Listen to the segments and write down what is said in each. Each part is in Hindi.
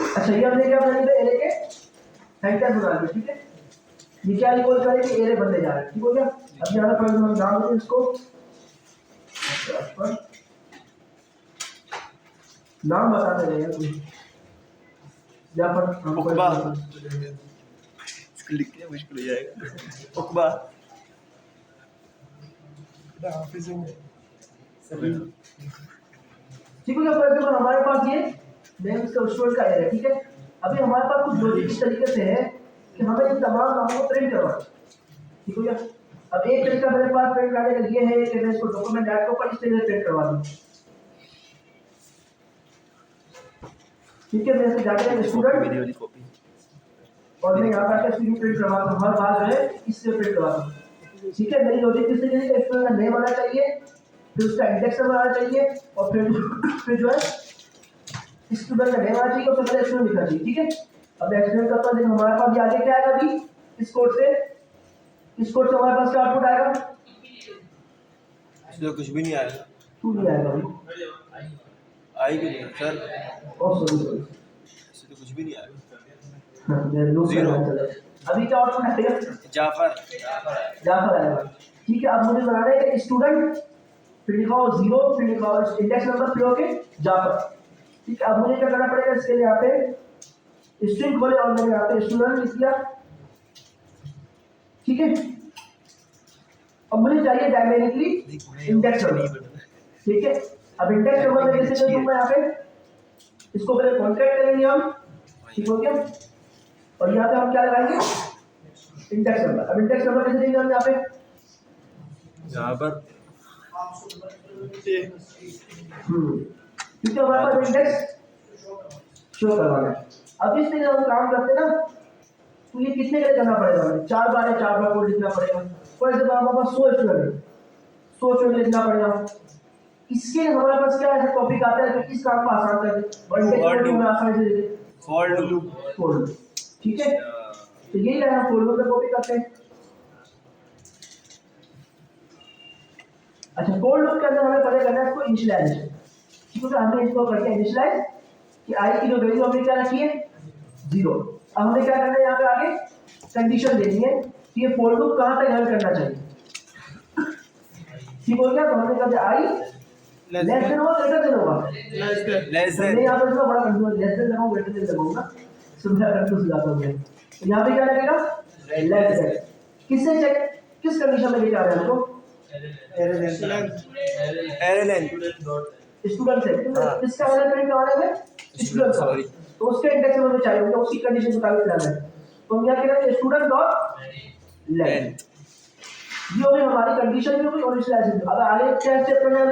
अच्छा ये हमने क्या बना लिया एरे के सेंटर बना लिया, ठीक है। ये क्या इक्वल करेंगे एरे बनने जा रहा है, ठीक हो गया। अब यहाँ पर हम नाम देते हैं इसको, नाम बताते रहे कोई यहाँ पर हमको इसको लिखना मुश्किल हो जाएगा। उकबा ठीक है। फॉर एग्जांपल हमारे पास ये नेम इसका स्टूडेंट का एरे, ठीक है। अभी हमारे पास कुछ लॉजिक इस तरीके से है कि हमें इन तमाम नामों को प्रिंट करवाना, ठीक हो गया। अब एक तरीका मेरे पास प्रिंट करने का ये है कि मैं इसको डॉक्यूमेंट ऐड को पर इस तरीके से प्रिंट करवा दूं, ठीक है। मैं इसको जाके स्टूडेंट और मैं यहाँ पर स्टूडेंट प्रिंट करवाता हूँ, हर बार जो है इससे प्रिंट करवाता हूँ, ठीक है। मेरी लॉजिक किस तरीके से स्टूडेंट का नेम आना चाहिए, फिर उसका इंडेक्स नंबर आना चाहिए और फिर जो है स्टूडेंट का नेम आना चाहिए और सबसे स्टूडेंट लिखना चाहिए, ठीक है। अब मैं एक्सप्लेन करता हूँ। देखो हमारे पास ये आगे क्या आएगा अभी इस कोड से हमारे पास क्या आउटपुट आएगा, इसमें कुछ भी नहीं आएगा। क्यों नहीं आएगा अभी, आएगी नहीं सर, और सॉरी इसमें तो कुछ भी नहीं आएगा। अभी क्या आउटपुट आएगा, जाफर आएगा, ठीक है। अब मुझे बनाना है स्टूडेंट फिर लिखाओ 0 फिर लिखाओ इंडेक्स नंबर फिर ओके जाफर, ठीक है। अब मुझे क्या करना पड़ेगा, इसके लिए यहाँ पे स्ट्रिंग खोले और मैंने यहाँ पे स्टूडेंट लिख दिया, ठीक है। अब मुझे चाहिए डायनेमिकली इंडेक्स नंबर, ठीक है। अब इंडेक्स नंबर में कैसे दूंगा, यहाँ पे इसको पहले कॉन्ट्रैक्ट करेंगे हम, ठीक हो गया। और यहाँ पे हम क्या लगाएंगे इंडेक्स नंबर। अब इंडेक्स नंबर कैसे देंगे हम यहाँ पर क्योंकि हमारे पास इंडेक्स शो करवाना है। अब इस तरह हम काम करते ना तो ये कितने के लिए करना पड़ेगा, हमें 4 बार है 4 बार कोड लिखना पड़ेगा। फॉर एग्जांपल हमारे पास 100 स्टूडेंट लिखना पड़ेगा। इसके लिए हमारे पास क्या ऐसा टॉपिक आता है जो इस काम को आसान कर दे, में आसानी से दे फॉर लूप, ठीक है। तो यही है हम फॉर लूप में कॉपी करते हैं। अच्छा फॉर लूप के अंदर हमें पहले करना है इसको इनिशियलाइजेशन, ठीक है। हमने इसको करके इनिशियलाइज कि i की जो वैल्यू हमने क्या रखी है 0। अब हमें क्या करना है यहाँ पे आगे कंडीशन देनी है कि ये फॉर लूप कहां तक रन करना चाहिए, ठीक हो गया। तो हमने कहा i लेस देन होगा ग्रेटर देन होगा, लेस देन नहीं, यहाँ पर इसका बड़ा कंफ्यूजन लेस देन लगाऊं ग्रेटर देन लगाऊंगा, सुबह कंफ्यूज हो जाता हूं। तो यहाँ पे क्या लगेगा लेस देन, किससे चेक किस कंडीशन में लेके आ रहे हैं हमको एरे लेंथ स्टूडेंट से किसका एरे प्रिंट करवाना है स्टूडेंट का, तो उसके इंडेक्स नंबर में चाहिए होगा, उसी कंडीशन के मुताबिक लाना है। तो हम क्या करेंगे स्टूडेंट डॉट लेंथ, ये हो गई हमारी कंडीशन भी हो गई और इनिशियलाइजेशन। अब आगे क्या स्टेप करना है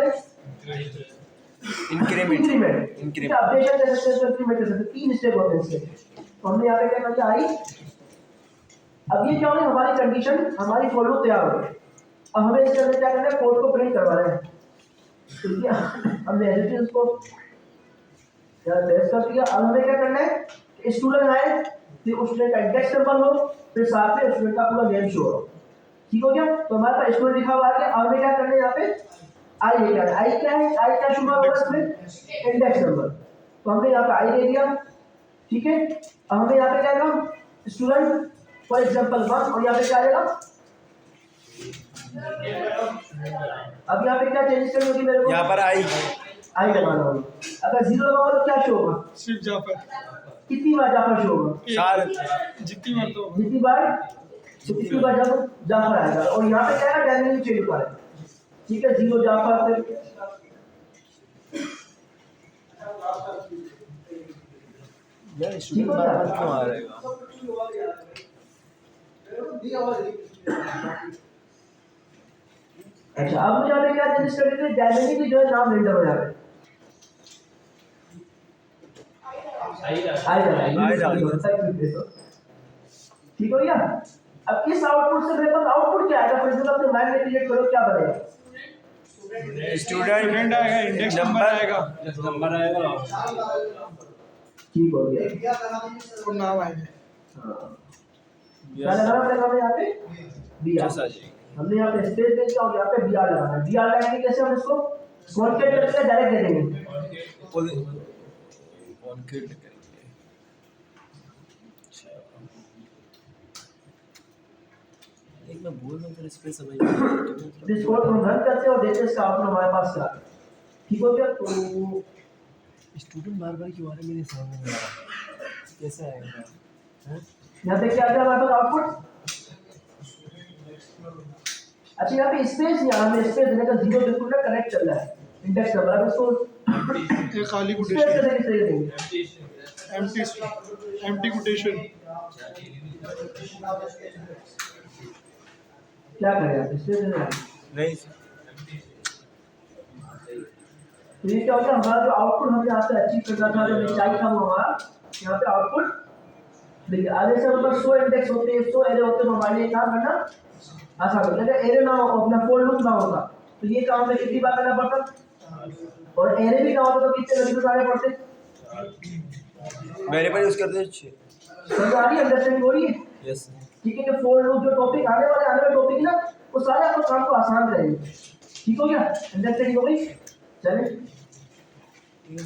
इंक्रीमेंट अपडेशन कर सकते हैं, इंक्रीमेंट कर सकते हैं, 3 स्टेप होते हैं इसके। तो हमने यहाँ पे क्या किया आई, अब ये क्या होगी हमारी कंडीशन हमारी फॉर लूप तैयार हो गई। अब हमें इसके अंदर क्या करना है कोड को प्रिंट करवाना है, ठीक है। हमने एडिट उसको यार टेस्ट कर दिया। अब हमें क्या करना है स्टूडेंट आए फिर उस स्टूडेंट का इंडेक्स नंबर हो फिर साथ में स्टूडेंट का पूरा नेम शो हो, ठीक हो गया। तो हमारे पास स्टूडेंट लिखा हुआ है। अब हमें क्या करना है यहाँ पे आई लेकर आई क्या है, आई क्या शुरू होगा इसमें इंडेक्स नंबर, तो हमने यहाँ पे आई ले लिया, ठीक है। अब हमें यहाँ पे क्या आएगा स्टूडेंट फॉर एग्जांपल 1 और यहाँ पे क्या आएगा, अब यहाँ पे क्या चेंज करनी होगी मेरे को, यहाँ पर आई लगाना होगा। अगर 0 लगाओ तो क्या शो होगा सिर्फ जाफर, कितनी बार जाफर शो होगा, जितनी बार तो जितनी बार जब जाफर आएगा। और यहाँ पे क्या है डायनेमिक चेंज होता है, ठीक है। 0 जाफर फिर स्टूडेंट बार-बार क्यों आ रहेगा। अच्छा अब मुझे यहाँ क्या चेंज करनी है डायनेमिकली जो है नाम रेंडर हो जाएगा, ठीक हो गया। अब इस आउटपुट से मेरे पास आउटपुट क्या आएगा, फॉर एग्जांपल अपने माइंड में क्रिएट करो क्या बनेगा स्टूडेंट आएगा, इंडेक्स नंबर आएगा, ठीक हो गया और नाम आएगा। क्या लगाना पड़ेगा हमें यहाँ पे बी आर, हमने यहाँ पे स्पेस दे दिया और यहाँ पे बी आर लगाना है। बी आर लगाएंगे कैसे हम इसको कॉन्केट करके डायरेक्ट दे देंगे। कॉन्क्रीट करेंगे। एक मैं बोल रहा हूँ इस पे समझ नहीं आ रहा। जिस कोड को हम रन करते हैं और देते हैं इसका आउटपुट हमारे पास क्या ठीक हो गया। तो स्टूडेंट बार बार क्यों आ रहा है मेरे समझ में नहीं आ रहा कैसे आएगा हैं? यहाँ पे क्या क्या हमारे पास आउटपुट। अच्छा यहाँ पे स्पेस यहाँ में स्पेस देने का जीरो बिल्कुल ना कनेक्ट चल रहा है इंडेक्स नंबर। अब इसको ये खाली स्पेस कोटेशन, देने के सही देंगे। Empty quotation. क्या करें आप स्पेस देने हैं। नहीं तो ये क्या होगा हमारा जो आउटपुट हमें यहाँ से अचीव करना था जो हमें चाहिए था वो हमारा यहाँ पे आउटपुट देखिए। आगे से हमारे पास 100 इंडेक्स होते हैं 100 एरे होते हैं तो हमारे लिए काम करना आसान होता है। अगर एरे ना हो अपना फॉर लूप ना होता तो ये काम में कितनी बार करना पड़ता और एरे भी ना होता तो कितने वेरिएबल आने पड़ते। वेरिएबल यूज करते हैं। समझ आ रही है अंडरस्टैंडिंग हो रही है। यस ठीक है कि फॉर लूप जो टॉपिक आने वाले टॉपिक ना वो सारे आपको काम को आसान करेंगे। ठीक हो गया अंडरस्टैंडिंग हो गई। चलिए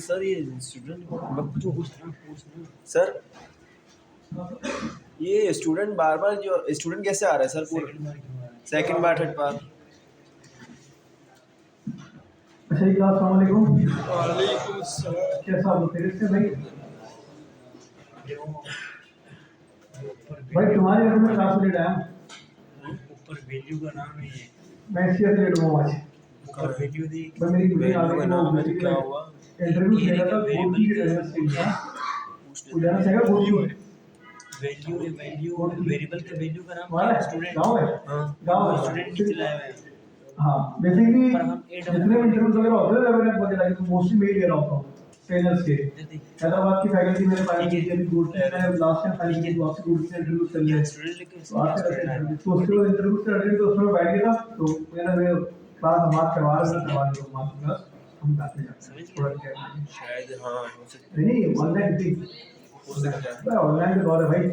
सर ये स्टूडेंट सर ये स्टूडेंट बार बार जो स्टूडेंट कैसे आ रहा है सर पूरा सेकंड बार थर्ड बार। अच्छा जी अस्सलाम वालेकुम। वालेकुम अस्सलाम। कैसा हो खैरियत से भाई। भाई तुम्हारे घर में क्लास लीड आया ऊपर वैल्यू का नाम है ये। मैं सीएस लीड हूं आज। ऊपर वैल्यू दी भाई मेरी मीटिंग आ वैल्यू का गई नाम है तो क्या हुआ इंटरव्यू दे रहा था बहुत ही सीरियस था। उधर से क्या बोलियो है वैल्यू है वैल्यू वेरिएबल के वैल्यू का नाम वहां क्या है? है स्टूडेंट गांव है हाँ गांव है स्टूडेंट की चलाए हुए हैं। हां बेसिकली पर हम जितने भी इंटरव्यूज वगैरह होते हैं रेवेन्यू वगैरह की मोस्टली मैं ही ले रहा होता हूं ट्रेनर्स के। हैदराबाद की फैकल्टी मेरे फाइल की अभी गुड मैं लास्ट टाइम फाइल की आपसे गुड से इंटरव्यू कर लिया। स्टूडेंट लेके तो आपसे तो उसके बाद इंटरव्यू कर रहे तो उसमें बैठ गया था तो मैंने क्लास हमारा करवा रहा था करवा लिया मास्टर क्लास हम जाते हैं थोड़ा क्या शायद हाँ हो सकता नहीं ऑनलाइन थी हो सकता है। ऑनलाइन के दौर है भाई।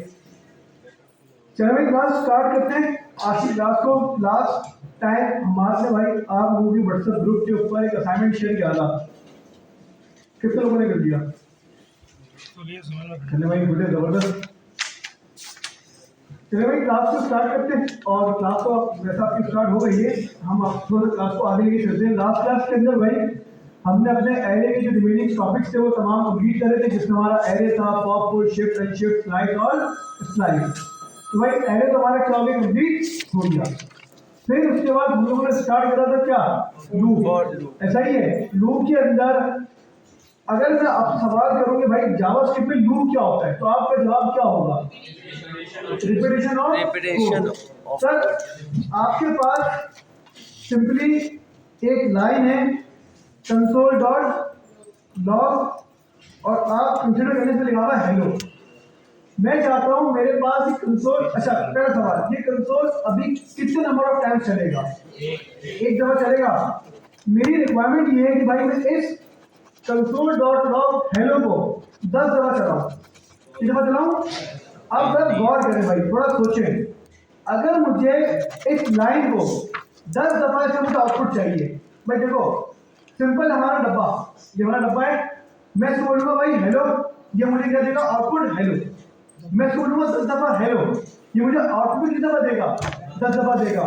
चलो भाई क्लास स्टार्ट करते हैं आज की क्लास को। लास्ट टाइम हमारे भाई आप लोगों की व्हाट्सएप ग्रुप के ऊपर एक असाइनमेंट शेयर किया था कितने लोगों ने कर दिया। चलिए समझ लो। चले भाई गुड जबरदस्त। चले भाई क्लास को स्टार्ट करते हैं और क्लास को वैसा आपकी स्टार्ट हो गई है हम आप थोड़ा क्लास को आगे लेके चलते हैं। लास्ट क्लास के अंदर भाई हमने अपने एरे के जो रिमेनिंग टॉपिक्स थे वो तमाम कंप्लीट करे थे जिसमें हमारा एरे था pop push shift unshift slide और स्लाइड। तो भाई एरे तो हमारा क्या हो गया कंप्लीट हो गया। फिर उसके बाद हम लोगों ने स्टार्ट करा था क्या लूप। ऐसा ही है लूप के अंदर अगर मैं आपसे सवाल करूंगी भाई जावास्क्रिप्ट में लूप क्या होता है तो आपका जवाब क्या होगा रिपीटेशन ऑफ। सर आपके पास सिंपली एक लाइन है कंसोल डॉट लॉग और आप कंसीडर करने से लिखा हुआ है हेलो। मैं चाहता हूं मेरे पास एक कंसोल। अच्छा पहला सवाल ये कंसोल अभी कितने नंबर ऑफ टाइम्स चलेगा एक दफा चलेगा। मेरी रिक्वायरमेंट ये है कि भाई मैं इस कंसोल डॉट लॉग हेलो को 10 दफा चलाऊं। कितनी दफा चलाऊं। अब जरा गौर करें भाई थोड़ा सोचें अगर मुझे इस लाइन को 10 दफा से मुझे आउटपुट चाहिए। भाई देखो सिंपल हमारा डब्बा ये हमारा डब्बा है मैं इसको बोलूंगा भाई हेलो ये मुझे क्या देगा आउटपुट हेलो। मैं इसको बोलूंगा 10 दफा हेलो ये मुझे आउटपुट कितना दफा देगा 10 दफा देगा।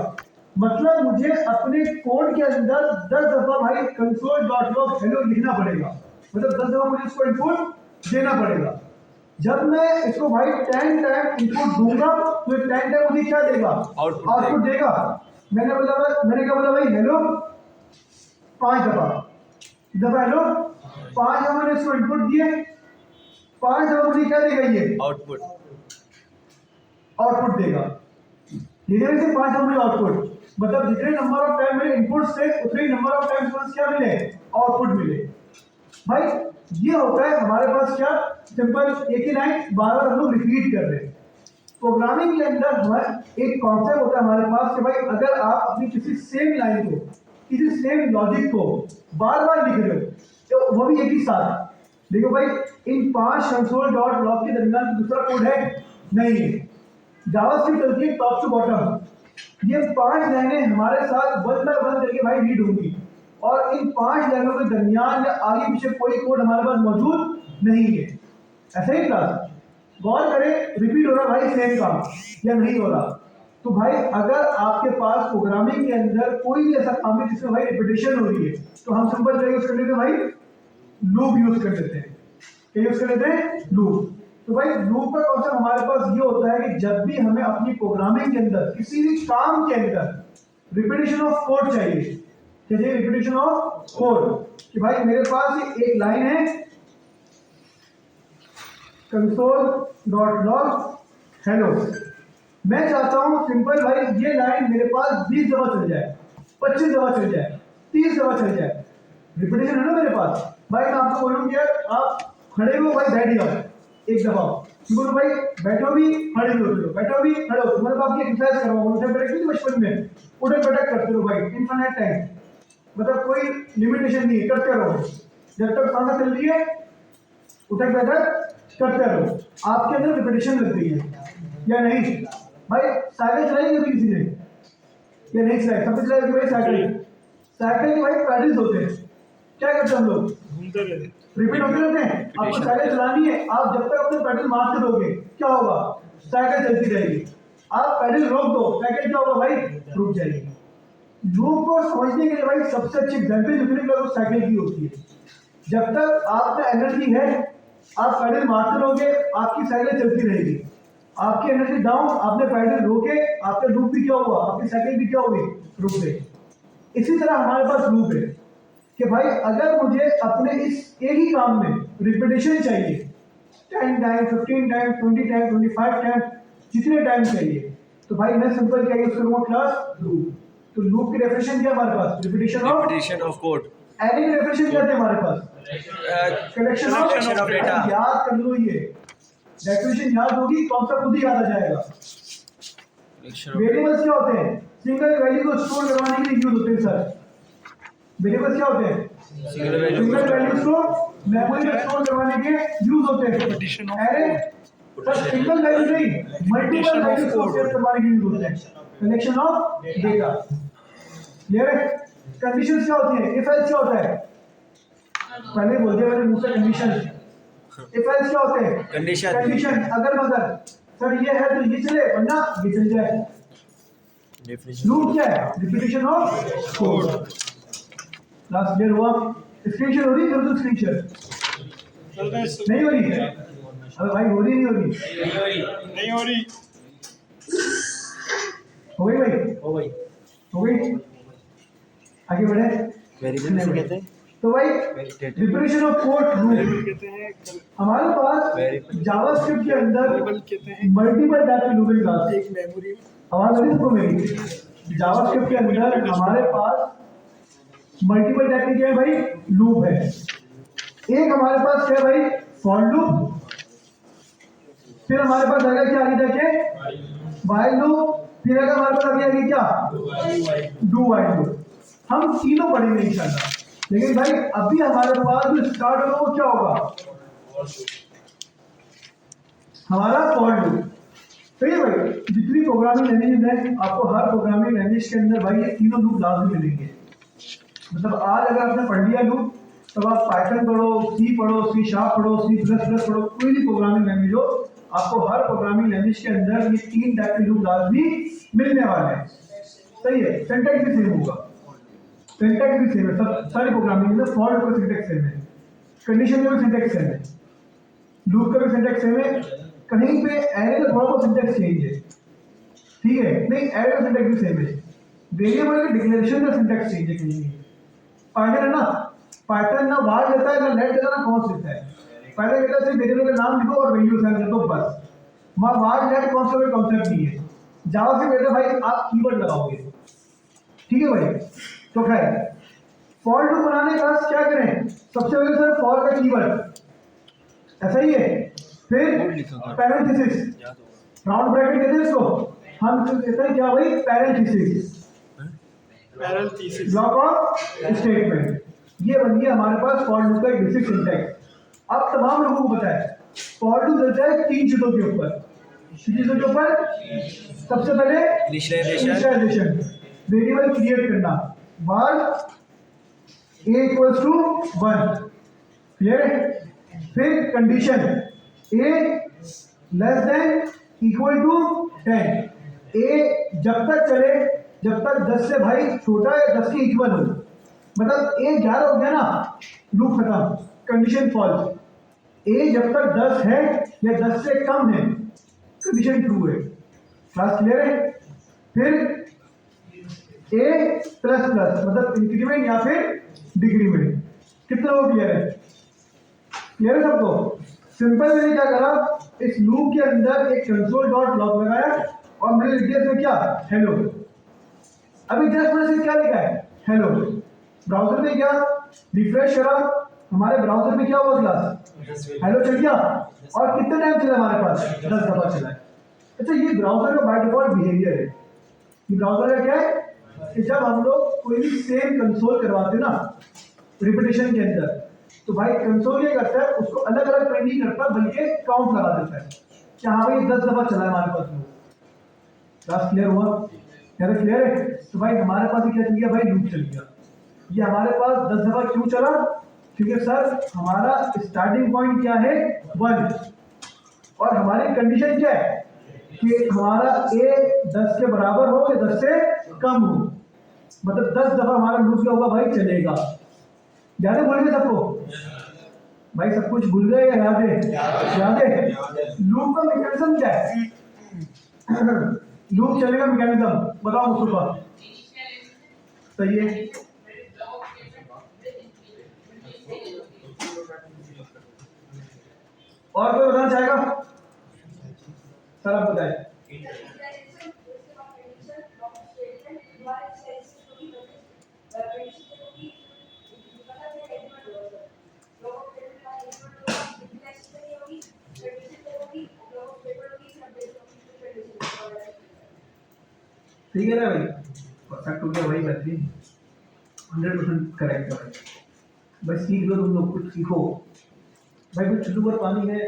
मतलब मुझे अपने कोड के अंदर 10 दफा भाई कंसोल डॉट लॉग हेलो लिखना पड़ेगा। मतलब 10 दफा मुझे इसको इनपुट देना पड़ेगा। जब मैं इसको भाई 10 टाइम इनपुट दूंगा तो 10 टाइम मुझे क्या देगा आउटपुट देगा। मैंने क्या बोला भाई हेलो 5 दफा हेलो 5 दफा मैंने इसको इनपुट दिए 5 दफा मुझे क्या देगा ये आउटपुट देगा। लिखने से 5 दफा मुझे आउटपुट मतलब जितने नंबर ऑफ टाइम मेरे इनपुट से उतने ही नंबर ऑफ टाइम मुझे क्या मिले आउटपुट मिले। भाई ये होता है हमारे पास क्या सिंपल एक ही लाइन बार बार हम लोग रिपीट कर रहे हैं। प्रोग्रामिंग के अंदर हमारा एक कॉन्सेप्ट होता है हमारे पास कि भाई अगर आप अपनी किसी सेम लाइन को किसी सेम लॉजिक को बार बार लिख रहे हो तो वो भी एक ही साथ देखो भाई इन 5 कंसोल डॉट लॉग के दरमियान दूसरा कोड है नहीं है। जावास्क्रिप्ट चलती है टॉप टू बॉटम। ये 5 लाइनें हमारे साथ वन बाय वन करके भाई रीड होंगी और इन 5 लाइनों के दरमियान या आगे पीछे कोई कोड हमारे पास मौजूद नहीं है। ऐसा ही क्लास गौर करें, रिपीट हो रहा भाई सेम काम या नहीं हो रहा? तो भाई अगर आपके पास प्रोग्रामिंग के अंदर कोई भी ऐसा काम है जिसमें भाई रिपीटेशन हो रही है, तो हम सिंपल क्या यूज कर लेते हैं भाई? लूप यूज कर लेते हैं। क्या यूज कर लेते हैं? लूप। तो भाई लूप का कॉन्सेप्ट हमारे पास ये होता है कि जब भी हमें अपनी प्रोग्रामिंग के अंदर किसी भी काम के अंदर रिपीटेशन ऑफ कोड चाहिए, चाहिए रिपीटेशन ऑफ कोड, कि भाई मेरे पास एक लाइन है console.log हेलो, मैं चाहता हूं सिंपल भाई ये लाइन मेरे पास 20 दफा चल जाए, 25 दफा चल जाए, 30 दफा चल जाए, रिपीटेशन है ना मेरे पास। भाई मैं आपको बोलूँ कि यार आप खड़े हो भाई बैठ जाओ एक दफा, बोलो भाई बैठो भी खड़े हो, चलो बैठो भी खड़े हो, मतलब आपकी एक्सरसाइज करवाओ, उठक बैठक नहीं बचपन में उठक बैठक करते रहो भाई इनफाइनाइट टाइम, मतलब कोई लिमिटेशन नहीं है, करते रहो जब तक सांस चल रही है, उठक बैठक करते रहो, आपके अंदर रिपीटेशन लग गई है या नहीं? भाई साइकिल चलाएंगे भी किसी ने या नहीं चलाए? सबसे चलाएंगे भाई साइकिल, साइकिल के भाई पैडल्स होते हैं, क्या करते हैं हम लोग? घूमते रहते, रिपीट होते रहते हैं। आपको साइकिल चलानी है, आप जब तक अपने पैडल मारते रहोगे क्या होगा? साइकिल चलती रहेगी। आप पैडल रोक दो, साइकिल क्या होगा भाई? रुक जाएगी। लूप को समझने के लिए भाई सबसे अच्छी एग्जाम्पल जितने का साइकिल की होती है, जब तक आप में एनर्जी है आप पैडल मारते रहोगे, आपकी साइकिल चलती रहेगी। आपकी एनर्जी डाउन, आपने पैडल रोके, आपका लूप भी क्या हुआ? आपकी साइकिल भी क्या हुई? रुक गई। इसी तरह हमारे पास लूप है कि भाई अगर मुझे अपने इस एक ही काम में रिपीटेशन चाहिए 10 टाइम, 15 टाइम, 20 टाइम, 25 टाइम, जितने टाइम चाहिए, तो भाई मैं सिंपल क्या यूज करूंगा? Class loop. तो लूप की डेफिनेशन क्या है हमारे पास? Repetition of code. एरे की डेफिनेशन क्या है हमारे पास? Collection of data. याद कर लो, ये डेफिनेशन याद होगी, कॉन्सेप्ट खुद ही याद आ जाएगा। वेरिएबल्स क्या होते हैं? सिंगल वैल्यू को स्टोर करवाने के लिए यूज होते हैं सर। वेरिएबल्स क्या होते हैं? सिंगल वैल्यूज को मेमोरी में स्टोर करवाने के यूज होते हैं। एरे सर सिंगल वैल्यू नहीं, मल्टीपल वैल्यूज को स्टोर करवाने के लिए यूज होते हैं। Collection of data. क्लियर है? कंडीशंस क्या होती है? इफ एल्स क्या होता है? पहले बोल दिया मैंने मुंह से कंडीशन। इफ एल्स क्या होते हैं? कंडीशन अगर मगर, सर ये है तो ये चले वरना ये चल जाए। लूप क्या है? Repetition of code. Last clear हुआ? स्क्रीन शेयर हो रही है? तो स्क्रीन शेयर नहीं हो रही है? अरे भाई हो रही नहीं हो रही? नहीं हो रही। हो गई भाई? ओ भाई हो गई? आगे बढ़े। वेरिएबल से कहते हैं तो भाई रिपीटेशन ऑफ कोड लूप कहते हैं, हमारे पास जावास्क्रिप्ट के अंदर वेरिएबल कहते हैं मल्टीपल टाइप की लूपिंग क्लास है। एक मेमोरी आवाज आ रही है सबको मेरी? जावास्क्रिप्ट के अंदर हमारे पास मल्टीपल टाइप की क्या है भाई? लूप है। एक हमारे पास क्या है भाई? For loop. फिर हमारे पास आएगा क्या? आगे जाके व्हाइल लूप। फिर अगर हमारे पास आगे क्या? Do while loop. हम तीनों पढ़ेंगे इंशाल्लाह। लेकिन भाई अभी हमारे पास जो स्टार्ट होगा वो क्या होगा? हमारा फॉर लूप। तो ये भाई जितनी प्रोग्रामिंग लैंग्वेज है, आपको हर प्रोग्रामिंग लैंग्वेज के अंदर भाई ये तीनों लूप लाजमी मिलेंगे। मतलब आज अगर आपने पढ़ लिया लूप, तब आप पाइथन पढ़ो, सी पढ़ो, सी शार्प पढ़ो, सी प्लस प्लस पढ़ो, कोई भी प्रोग्रामिंग लैंग्वेज हो, आपको हर प्रोग्रामिंग लैंग्वेज के अंदर ये 3 टाइप के लूप लाजमी मिलने वाले हैं। सही है? सिंटैक्स भी सेम होगा, सिंटैक्स भी सेम है, सब सारी प्रोग्रामिंग में फॉर लूप का सिंटैक्स सेम है, कंडीशन में भी सिंटैक्स सेम है, लूप का भी सिंटैक्स सेम है। कहीं पे एरे का थोड़ा बहुत सिंटैक्स चेंज है, ठीक है? नहीं, एरे का सिंटैक्स भी सेम है। वेरिएबल के डिक्लेरेशन का सिंटैक्स चेंज है कहीं। पाइथन है ना, पाइथन ना वार लेता है, ना लेट लेता है, ना कॉन्स्ट लेता है। पहले कहता है सिर्फ वेरिएबल का नाम लिखो और वैल्यू सेंड कर दो बस। वहाँ वार लेट कॉन्स्ट का कॉन्सेप्ट नहीं है। जावा से कहते भाई आप कीवर्ड लगाओगे, ठीक है भाई? तो खैर फॉर लूप बनाने का क्या करें? सबसे पहले सर फॉर का कीवर्ड ऐसा ही है, फिर पैरेंथेसिस, राउंड ब्रैकेट कहते हैं इसको, हम कहते हैं क्या भाई? Parenthesis, block of statement. ये बन गया हमारे पास फॉर लूप का एक बेसिक सिंटैक्स। अब तमाम लोगों को पता है फॉर लूप चलता है 3 चीजों के ऊपर। चीजों के ऊपर सबसे पहले इनिशियलाइजेशन, वेरिएबल क्रिएट करना, वाल ए इक्वल्स टू 1, क्लियर है। फिर condition a less than equal to 10, a जब तक चले जब तक 10 से भाई छोटा है 10 के इक्वल हो, मतलब ए 11 हो गया ना, लूप खत्म, कंडीशन फॉल्स। ए जब तक 10 है या 10 से कम है, कंडीशन ट्रू है। क्लास क्लियर है। फिर ए प्लस प्लस मतलब इंक्रीमेंट या फिर डिक्रीमेंट, कितना वो क्लियर है? क्लियर है सबको? सिंपल मैंने क्या करा, इस लूप के अंदर एक कंसोल डॉट लॉग लगाया और मैंने लिख दिया इसमें क्या, हेलो। अभी जस्ट मैंने क्या लिखा है, हेलो। ब्राउजर में क्या रिफ्रेश करा, हमारे ब्राउजर में क्या हुआ क्लास, हेलो चल गया। और कितने टाइम चला हमारे पास, 10 दफा चला है। अच्छा, ये ब्राउजर का बाय डिफॉल्ट बिहेवियर है। ये ब्राउजर का क्या है कि जब हम लोग कोई भी सेम कंसोल करवाते ना रिपीटेशन के अंदर, तो भाई कंसोल ये करता है, उसको अलग अलग प्रिंट नहीं करता बल्कि काउंट लगा देता है कि हाँ भाई 10 दफा चला है हमारे पास लूप। क्लास क्लियर हुआ? क्या क्लियर है? तो भाई हमारे पास क्या चल गया, भाई लूप चल गया। ये हमारे पास 10 दफा क्यों चला, क्योंकि सर हमारा स्टार्टिंग पॉइंट क्या है, 1, और हमारी कंडीशन क्या है कि हमारा ए 10 के बराबर हो या 10 से कम हो, मतलब 10 दफा हमारा लूप क्या होगा भाई, चलेगा। याद है, भूल गए सबको? भाई सब कुछ भूल गए या याद है? याद है। लूप का मैकेनिज्म क्या है? लूप चलेगा मैकेनिज्म बताओ मुस्तफा। सही है। और कोई बताना चाहेगा? सर आप बताएं। ठीक है ना भाई, परफेक्ट हो गया भाई, बेहतरीन 100% करेक्ट है भाई। सीख लो तुम लोग, कुछ सीखो भाई। कुछ चुल्लू पर पानी है,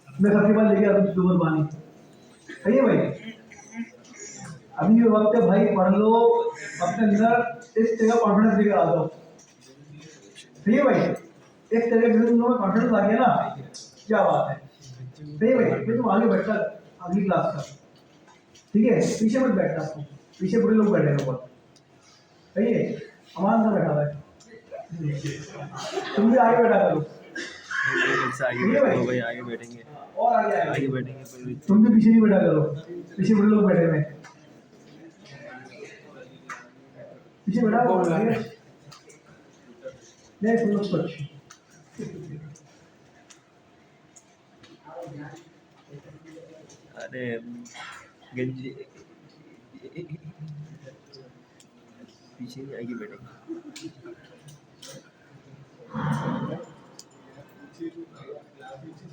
मैं सबके पास लेके आता हूँ चुल्लू पर पानी, सही है भाई। अभी ये वक्त है भाई, पढ़ लो, अपने अंदर इस तरह कॉन्फिडेंस लेकर आ जाओ, सही है भाई। एक तरह से तुम लोगों में कॉन्फिडेंस आ गया ना, क्या बात है, सही है भाई। फिर तुम आगे बैठना अगली क्लास का, ठीक है। पीछे मत बैठना, आपको पीछे बुरे लोग बैठे हैं बहुत, सही है। अमान सा बैठा है, तुम भी आगे बैठा करो, आगे भाई, आगे बैठेंगे और आगे बैठेंगे। तुम भी पीछे नहीं बैठा करो, पीछे बुरे लोग बैठे हुए, पीछे बैठा नहीं, तुम लोग कुछ अरे गंजी पीछे नहीं, आगे बैठेंगे।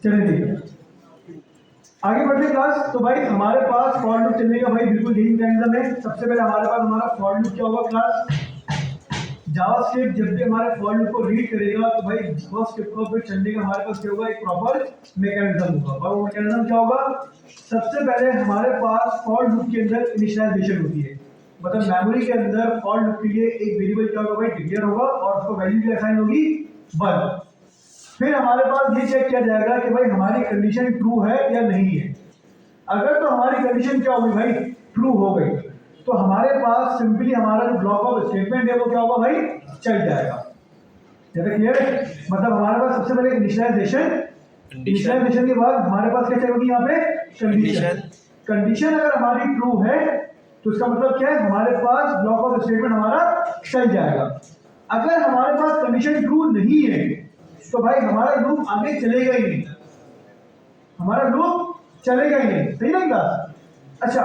चलिए ठीक है, आगे बढ़ते क्लास। तो भाई हमारे पास फॉर लूप चलने का भाई बिल्कुल यही मैकेनिज्म है। सबसे पहले हमारे पास हमारा फॉर लूप क्या होगा क्लास, जावास्क्रिप्ट जब भी हमारे फॉर लूप को रीड करेगा तो भाई जावास्क्रिप्ट को फिर चलने का हमारे पास क्या होगा, एक प्रॉपर मैकेनिज्म होगा। और वो मैकेनिज्म क्या होगा, सबसे पहले हमारे पास फॉर लूप के अंदर इनिशियलाइजेशन होती है, मतलब मेमोरी के अंदर फॉर लूप के लिए एक वेरिएबल क्या होगा भाई, डिक्लेयर होगा और उसको वैल्यू क्या असाइन होगी, 1। फिर हमारे पास ये चेक किया जाएगा कि भाई हमारी कंडीशन ट्रू है या नहीं है। अगर तो हमारी कंडीशन क्या होगी भाई, ट्रू हो गई, तो हमारे पास सिंपली हमारा जो ब्लॉक ऑफ स्टेटमेंट है वो क्या होगा भाई, चल जाएगा। क्लियर है? मतलब हमारे पास सबसे पहले इनिशियलाइजेशन के बाद हमारे पास क्या चलेगी, यहाँ पे कंडीशन। कंडीशन अगर हमारी ट्रू है तो इसका मतलब क्या है, हमारे पास ब्लॉक ऑफ स्टेटमेंट हमारा चल जाएगा। अगर हमारे पास कंडीशन ट्रू नहीं है तो भाई हमारा लूप आगे चलेगा ही नहीं, हमारा लूप चलेगा ही नहीं, सही ना क्लास? अच्छा,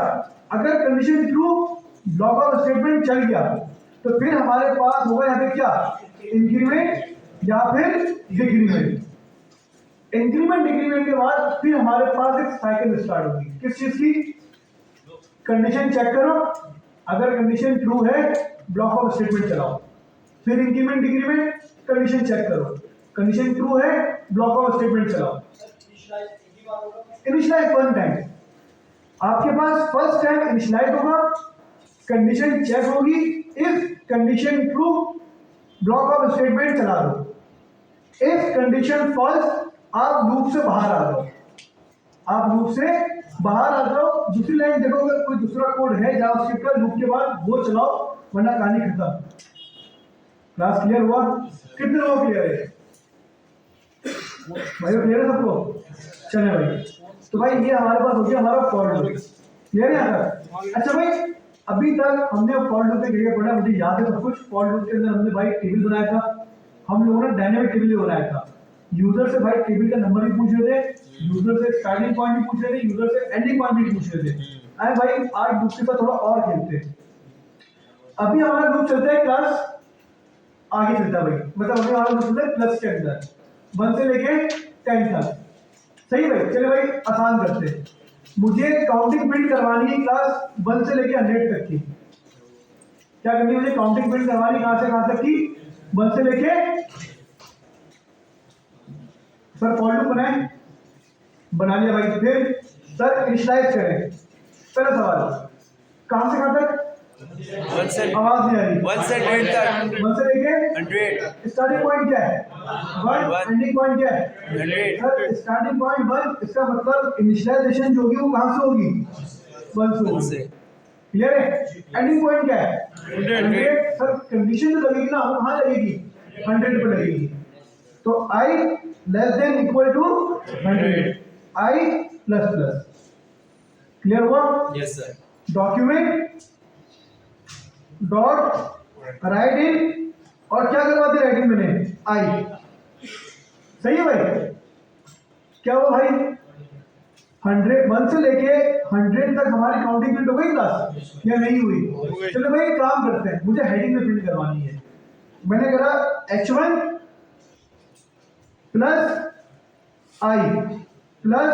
अगर condition true, block of statement चल गया तो फिर हमारे पास होगा यहाँ पे क्या, इंक्रीमेंट या फिर डिक्रीमेंट। इंक्रीमेंट डिक्रीमेंट के बाद फिर हमारे पास एक साइकिल स्टार्ट होगी, किस चीज की, कंडीशन चेक करो, अगर कंडीशन ट्रू है ब्लॉक ऑफ स्टेटमेंट चलाओ, फिर इंक्रीमेंट डिक्रीमेंट, कंडीशन चेक करो, कंडीशन ट्रू है ब्लॉक ऑफ स्टेटमेंट चलाओ। इनिशियलाइज 1 टाइम, आपके पास फर्स्ट टाइम इनिशियलाइज होगा, कंडीशन चेक होगी, if condition true block of statement चला दो। इफ कंडीशन फॉल्स, आप लूप से बाहर आ जाओ, आप लूप से बाहर आ जाओ। दूसरी लाइन देखो, अगर कोई दूसरा कोड है जावास्क्रिप्ट का लूप के बाद वो चलाओ, वरना कहानी खत्म। क्लास क्लियर हुआ? कितने लोग क्लियर है भाई? क्लियर है सबको? चले भाई, तो भाई ये हमारे पास हो गया हमारा फॉर लूप। क्लियर है यहाँ तक? अच्छा भाई, अभी तक हमने फॉर लूप में क्या पढ़ा, मुझे याद है सब कुछ। फॉर लूप के अंदर हमने भाई टेबल बनाया था, हम लोगों ने डायनेमिक टेबल बनाया था। यूजर से भाई टेबल का नंबर भी पूछ रहे थे, यूजर से स्टार्टिंग पॉइंट भी पूछ रहे थे, यूजर से एंडिंग पॉइंट भी पूछ रहे थे। आए भाई, आज लूप के साथ थोड़ा और खेलते हैं। अभी हमारा लूप चलता है क्लास आगे चलता है भाई, मतलब अभी हमारा लूप चलता है प्लस के अंदर 1 से लेके 10 तक। सही भाई? चले भाई आसान करते हैं। मुझे काउंटिंग प्रिंट करवानी है क्लास 1 से लेके 100 तक की। क्या करनी है मुझे? काउंटिंग प्रिंट करवानी कहां से कहां तक की? 1 से लेके। सर फॉर लूप बनाए, बना लिया भाई। फिर सर इनिशियलाइज करें। पहला सवाल, कहां से कहां तक? 1 से आवाज नहीं आ रही। 1 से 100 तक 1 से लेके 100 स्टार्टिंग पॉइंट क्या है? 1। एंडिंग पॉइंट क्या है? 100 सर स्टार्टिंग पॉइंट 1, इसका मतलब इनिशियलाइजेशन जो होगी वो कहां से होगी? 1 से होगी। क्लियर है? एंडिंग पॉइंट क्या है? 100। सर कंडीशन जो लगेगी ना, वो कहां लगेगी? 100 पे लगेगी। तो I less than equal to 100, I plus plus. Clear हुआ? Yes sir. Document dot writeln, और क्या करवा दी राइट इन मैंने? I। सही है भाई? क्या हुआ भाई? 1 से लेके 100 तक हमारी काउंटिंग प्रिंट हो गई क्लास या नहीं हुई? चलो भाई काम करते हैं, मुझे हेडिंग में प्रिंट करवानी है। मैंने करा H1 plus I plus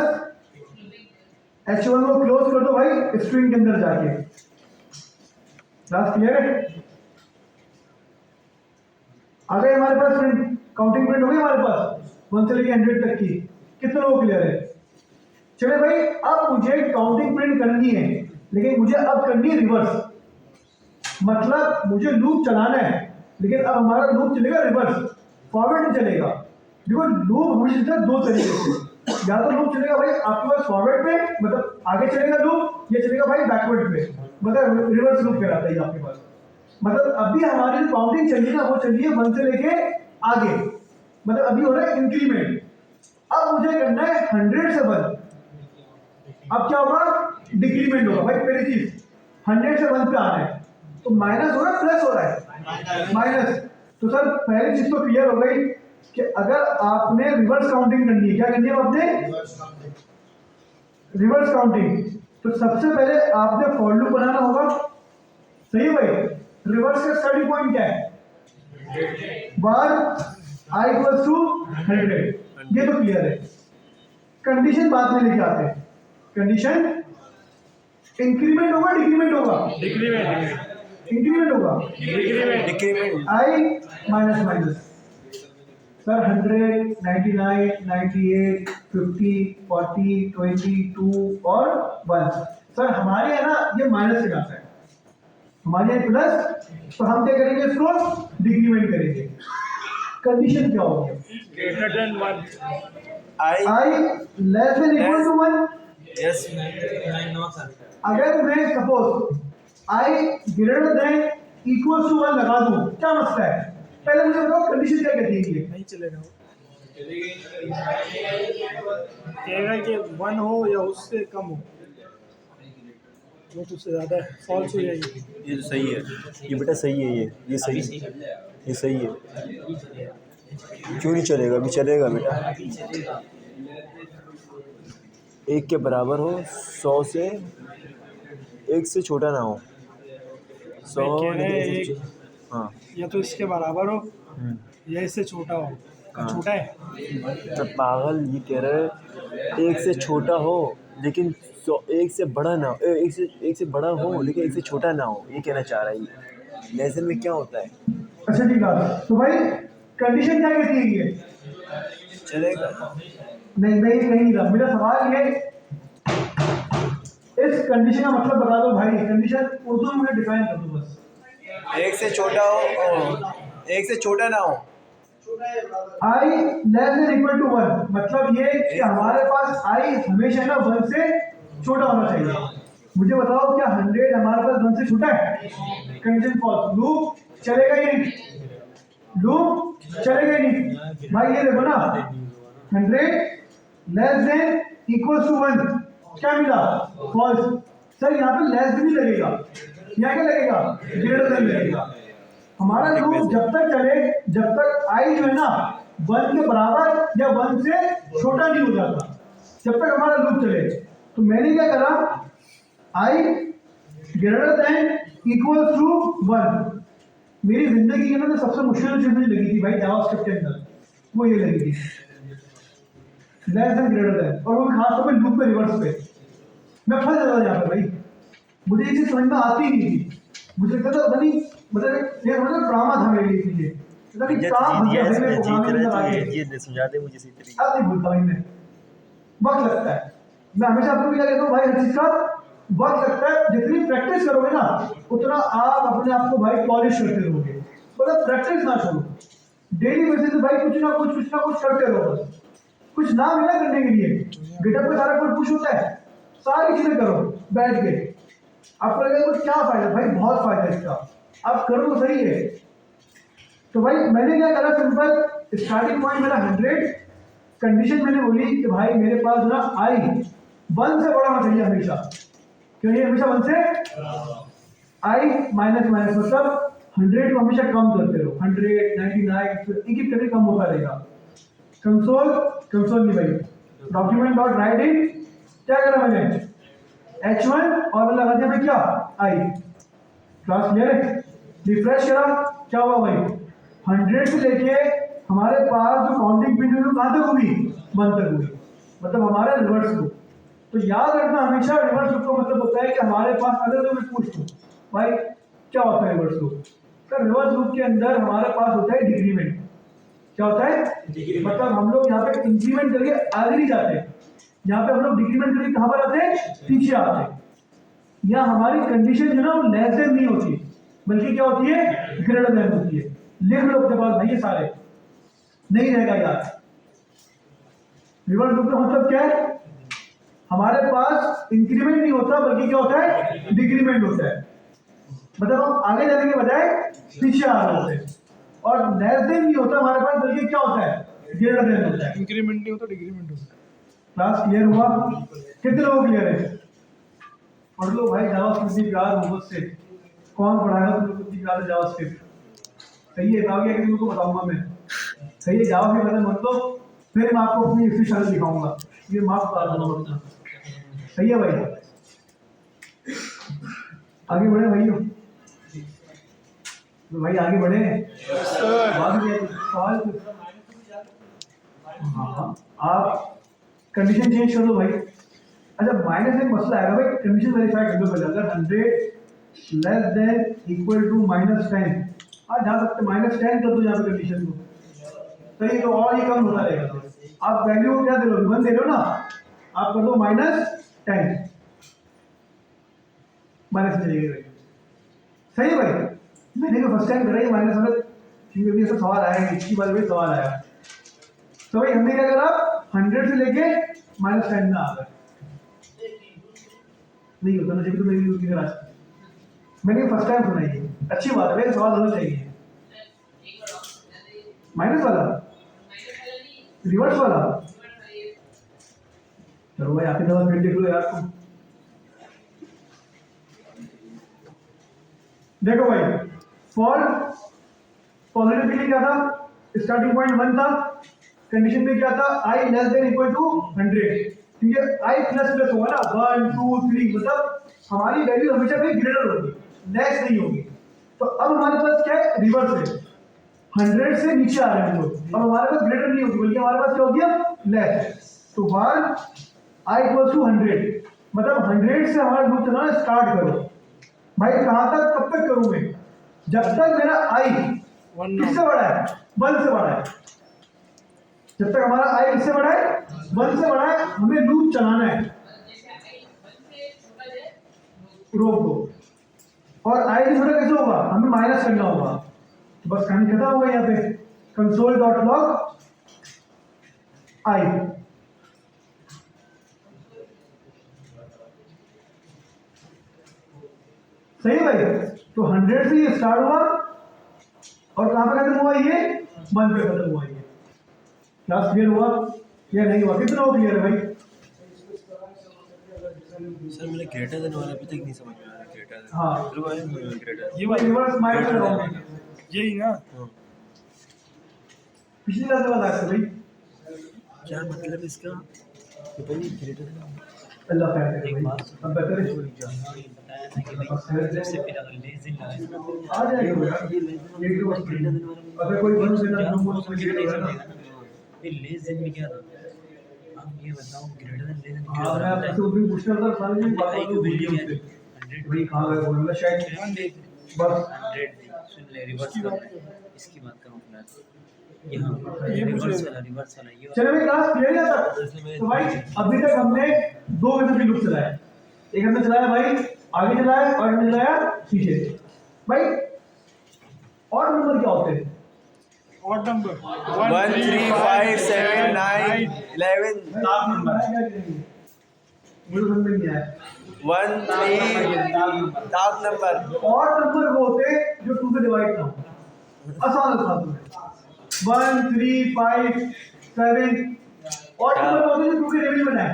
H1 को क्लोज कर दो भाई स्ट्रिंग के अंदर जाके। क्लास क्लियर है? आ गए हमारे पास प्रिंट, काउंटिंग प्रिंट हो गई हमारे पास 1 से लेके 100 तक की। कितने लोग क्लियर है? चले भाई, अब मुझे काउंटिंग प्रिंट करनी है, लेकिन मुझे अब करनी है रिवर्स। मतलब मुझे लूप चलाना है, लेकिन अब हमारा लूप चलेगा रिवर्स, फॉरवर्ड नहीं चलेगा। देखो लूप हमेशा चलता है 2 तरीके से। या तो लूप चलेगा भाई आपके पास फॉरवर्ड पे, मतलब आगे चलेगा लूप, या चलेगा भाई बैकवर्ड पे, मतलब रिवर्स लूप कहलाता है आपके पास। मतलब अभी हमारी जो काउंटिंग चल रही है ना, वो चल रही है 1 से लेके आगे, मतलब अभी हो रहा है इंक्रीमेंट। अब मुझे करना है 100 से 1। अब क्या होगा? डिक्रीमेंट होगा भाई। पहली चीज 100 से 1 पे आना है, तो माइनस हो रहा है प्लस हो रहा है? माइनस। तो सर पहली चीज तो क्लियर हो गई कि अगर आपने रिवर्स काउंटिंग करनी है, क्या करनी है आपने? Reverse counting. तो सबसे पहले आपने फॉर लूप बनाना होगा। सही है भाई? रिवर्स का स्टार्टिंग पॉइंट क्या है? 1 I इक्वल्स टू 100। ये तो क्लियर है। कंडीशन बाद में लेके आते हैं। कंडीशन इंक्रीमेंट होगा डिक्रीमेंट होगा? इंक्रीमेंट होगा। Decrement I minus minus. Sir 100, 99, 98, 50, 40, 20, 2 और 1। सर हमारे यहाँ ना ये माइनस से जाता है, हमारे यहाँ प्लस, तो हम क्या करेंगे? इसको डिक्रीमेंट करेंगे। कंडीशन क्या होगी? Greater than 1। I less than equal to 1। Yes. अगर मैं suppose I greater than equal to 1 लगा दूं, क्या मसला है? पहले मुझे बताओ कंडीशन क्या कहती है? ये नहीं चलेगा, कहेगा कि 1 हो या उससे कम हो, वो तो उससे ज़्यादा है, फॉल्स हो जाएगी। ये तो सही है, ये बेटा सही है, ये सही है, ये सही है। क्यों नहीं चलेगा? अभी चलेगा बेटा। 1 के बराबर हो, 100 से 1 से छोटा ना हो। 100 हाँ, या तो इसके बराबर हो या इससे छोटा हो। हाँ। छोटा है तो पागल ये कह रहे हैं 1 से छोटा हो लेकिन 1 से बड़ा ना हो, 1 से बड़ा हो लेकिन 1 से छोटा ना हो, ये कहना चाह रहा है ये। लेसन में क्या होता है? अच्छा ठीक है, तो भाई कंडीशन क्या कहती है? ये चलेगा। नहीं मैं ये नहीं था, मेरा सवाल ये, इस कंडीशन का मतलब बता दो भाई। कंडीशन उर्दू में डिफाइन कर दो बस। 1 से छोटा हो एक से छोटा ना हो। I less than equal to 1 मतलब ये कि हमारे पास I हमेशा ना 1 से छोटा होना चाहिए। मुझे बताओ क्या 100 हमारे पास 1 से छोटा है? कंडीशन फॉल्स, लूप चलेगा ही नहीं, लूप चलेगा ही नहीं। भाई ये देखो ना 100 लेस देन इक्वल टू 1 क्या मिला? फॉल्स। सर यहाँ पे लेस देन ही लगेगा, यहाँ क्या लगेगा? ग्रेटर देन लगेगा। हमारा लूप जब तक चले जब तक आई जो है ना 1 के बराबर या 1 से छोटा नहीं हो जाता, जब तक हमारा लूप चले। तो मैंने क्या करा, आई ग्रेटर देन इक्वल टू 1। मेरी जिंदगी के अंदर सबसे मुश्किल चीज मुझे लगी थी भाई जावास्क्रिप्ट के अंदर, वो ये लगी थी लेस देन ग्रेटर देन, और वो भी खासतौर पे लूप पे रिवर्स पे। मैं फंस जाता था यहाँ पे भाई, मुझे ये चीज समझ में आती ही नहीं थी। मुझे लगता था बनी मतलब ये मतलब ड्रामा था मेरे लिए ये, मतलब कि काम भैया मेरे प्रोग्रामिंग में आगे ये समझा दे मुझे सही तरीके अब नहीं भूलता भाई मैं, वक्त लगता है। मैं हमेशा आपको क्या कहता हूँ भाई, हर चीज का वक्त लगता है। जितनी प्रैक्टिस करोगे ना उतना आप अपने आप को भाई पॉलिश करते रहोगे। मतलब प्रैक्टिस ना छोड़ो, डेली बेसिस पे भाई कुछ ना कुछ करते रहो। बस कुछ ना मिला करने के लिए गिटहब पे सारा कोड पुश होता है, सारी चीजें करो बैठ के। आपको लगेगा कुछ क्या फायदा? भाई बहुत फायदा है इसका, आप करो तो सही है। तो भाई मैंने क्या करा, सिंपल स्टार्टिंग पॉइंट मेरा 100, कंडीशन मैंने बोली कि भाई मेरे पास ना आई 1 से बड़ा होना चाहिए हमेशा। क्यों ये हमेशा 1 से आई माइनस माइनस मतलब 100 को हमेशा कम करते रहो, 100 99 एक करके कम होता रहेगा। कंसोल नहीं भाई, डॉक्यूमेंट डॉट राइट इन क्या करा मैंने H1 और लगा दिया क्या आई। क्लास क्लियर है? रिफ्रेश करा, क्या हुआ भाई 100 से लेके हमारे पास जो काउंटिंग पिन है कहाँ तक हुई? 1 तक हुई, मतलब हमारा रिवर्स लूप। तो याद रखना हमेशा रिवर्स लूप का मतलब होता है कि हमारे पास, अगर तो मैं पूछूं भाई क्या होता है रिवर्स लूप, तो रिवर्स लूप के अंदर हमारे पास होता है डिक्रीमेंट। क्या होता है? मतलब हम लोग यहाँ पे इंक्रीमेंट करके आगे नहीं जाते, यहाँ पे हम लोग डिक्रीमेंट करके कहाँ पर आते हैं? पीछे आते हैं। या हमारी कंडीशन जो ना वो लेस देन नहीं होती बल्कि क्या होती है? ग्रेटर देन होती है। लिख लो अपने पास भाई, ये सारे नहीं रहेगा यार। रिवर्स लूप का मतलब क्या है? हमारे पास इंक्रीमेंट नहीं होता बल्कि क्या होता है? डिक्रीमेंट होता है। मतलब हम आगे जाने के बजाय पीछे आ रहे होते हैं। और लेस देन नहीं होता हमारे पास बल्कि क्या होता है? ग्रेटर देन होता है। इंक्रीमेंट नहीं होता, डिक्रीमेंट होता है। क्लास क्लियर हुआ? कितने लोग क्लियर है? पढ़ लो भाई जावास्क्रिप्ट की प्यार मोहब्बत से। कौन पढ़ाएगा तुम लोग की प्यार जावास्क्रिप्ट? सही है, कि तुमको बताऊंगा मैं। सही है, जावास्क्रिप्ट पहले मत लो, फिर मैं आपको अपनी इसकी शक्ल दिखाऊंगा, ये माफ बता दूंगा अपना। सही है भाई, आगे बढ़े भाइयों, तो भाई आगे बढ़े। सवाल हाँ, आप कंडीशन चेंज कर लो भाई। अच्छा माइनस एक मसला आएगा भाई, कंडीशन वेरीफाई कर दो पहले। अगर 100 लेस देन इक्वल टू -10, आप जा सकते -10 कर दो यहाँ पे कंडीशन को, सही। तो और ये कम होता रहेगा। आप वैल्यू को क्या दे रहे हो? 1 दे रहे हो ना, आप कर दो -10, माइनस चलेगी भाई। सही है भाई, मैंने तो फर्स्ट टाइम करा ये माइनस वाला, क्योंकि ऐसा सवाल आया नहीं, इसकी बार भी सवाल आया। तो भाई हमने क्या करा, 100 से लेके -10 में आ गए। नहीं होता ना, जब तो मेरी यूज करा, मैंने फर्स्ट टाइम सुना ये, अच्छी बात है भाई, सवाल होना चाहिए। माइनस वाला, रिवर्स वाला, चलो भाई आपकी दवा फिर देख लो यार तुम। देखो भाई, फॉर पॉजिटिव के लिए क्या था? स्टार्टिंग पॉइंट 1 था, कंडीशन में क्या था? आई लेस देन इक्वल टू 100, ठीक है। आई प्लस प्लस होगा ना, 1 2 3, मतलब हमारी वैल्यू हमेशा भी ग्रेटर होगी, लेस नहीं होगी। तो अब हमारे पास क्या है? रिवर्स है, 100 से नीचे आ रहे हैं लोग, अब हमारे पास ग्रेटर नहीं होगी बल्कि हमारे पास क्या हो गया? लेस। तो 1 आई इक्वल टू 100, मतलब 100 से हमारा लूप चलाना स्टार्ट करो भाई। कहां तक, कब तक करूं मैं? जब तक मेरा आई किससे बड़ा है? 1 से बड़ा है। जब तक हमारा आई किससे बड़ा है? 1 से बड़ा है, हमें लूप चलाना है, रोक दो। और आई से छोटा कैसे होगा? हमें माइनस करना होगा। बस कहानी खत्म हो गई यहाँ पे। कंसोल डॉट लॉग आई, सही है भाई। तो 100 से ये स्टार्ट हुआ और कहां पे खत्म हुआ, ये 1 पे खत्म हुआ। ये क्लास क्लियर हुआ या नहीं हुआ? कितना हो क्लियर है भाई? सर मैंने ग्रेटर देन वाला अभी तक नहीं समझ में आ रहा। ग्रेटर देन हाँ, ग्रेटर ये ये रिवर्स माइंड में रहोगे। यही ना। पिछली क्लास में बताया था भाई। क्या मतलब इसका? तो भाई ग्रेटर देन अल्लाह खैर करे भाई, अब बेहतर है। बताया था कि भाई सबसे पहले लेस इन लगाए आ जाएगा भैया, ये तो बस अगर कोई बंद से ना तो वो समझ नहीं लेगा ना। समझेगा ना। ये लेस इन में क्या था? आप ये बताओ ग्रेटर देन लेस इन हाँ, मैं आपसे वो भी पूछना था, सारी चीज़ बात आई को की भूल वैल्यू गए क्या मुझसे। थी? 100 वही कहाँ गए बोलना शायद, बस 100 थी। सुन ले, रिवर्स करना है। इसकी बात करो फिलहाल। यहाँ ये पूछ रहे रिवर्स हो। वाला, रिवर्स वाला ये वाला। चलो भाई क्लास क्लियर है तब। तो भाई अभी तक हमने 2 किस्म के लूप चलाए। एक हमने चलाया भाई आगे चलाया और हमने चलाया पीछे। भाई और नंबर क्या होते हैं? ऑड नंबर 1 3 5 7 9 11 ताक नंबर है क्या करेंगे? मुझे समझ में नहीं आया। 1 3 ताक नंबर। और नंबर वो होते हैं जो 2 से डिवाइड ना हो। आसान अल्फाजों में 1 3 5 7 और नंबर वो होते हैं जो 2 के टेबल में बनाए।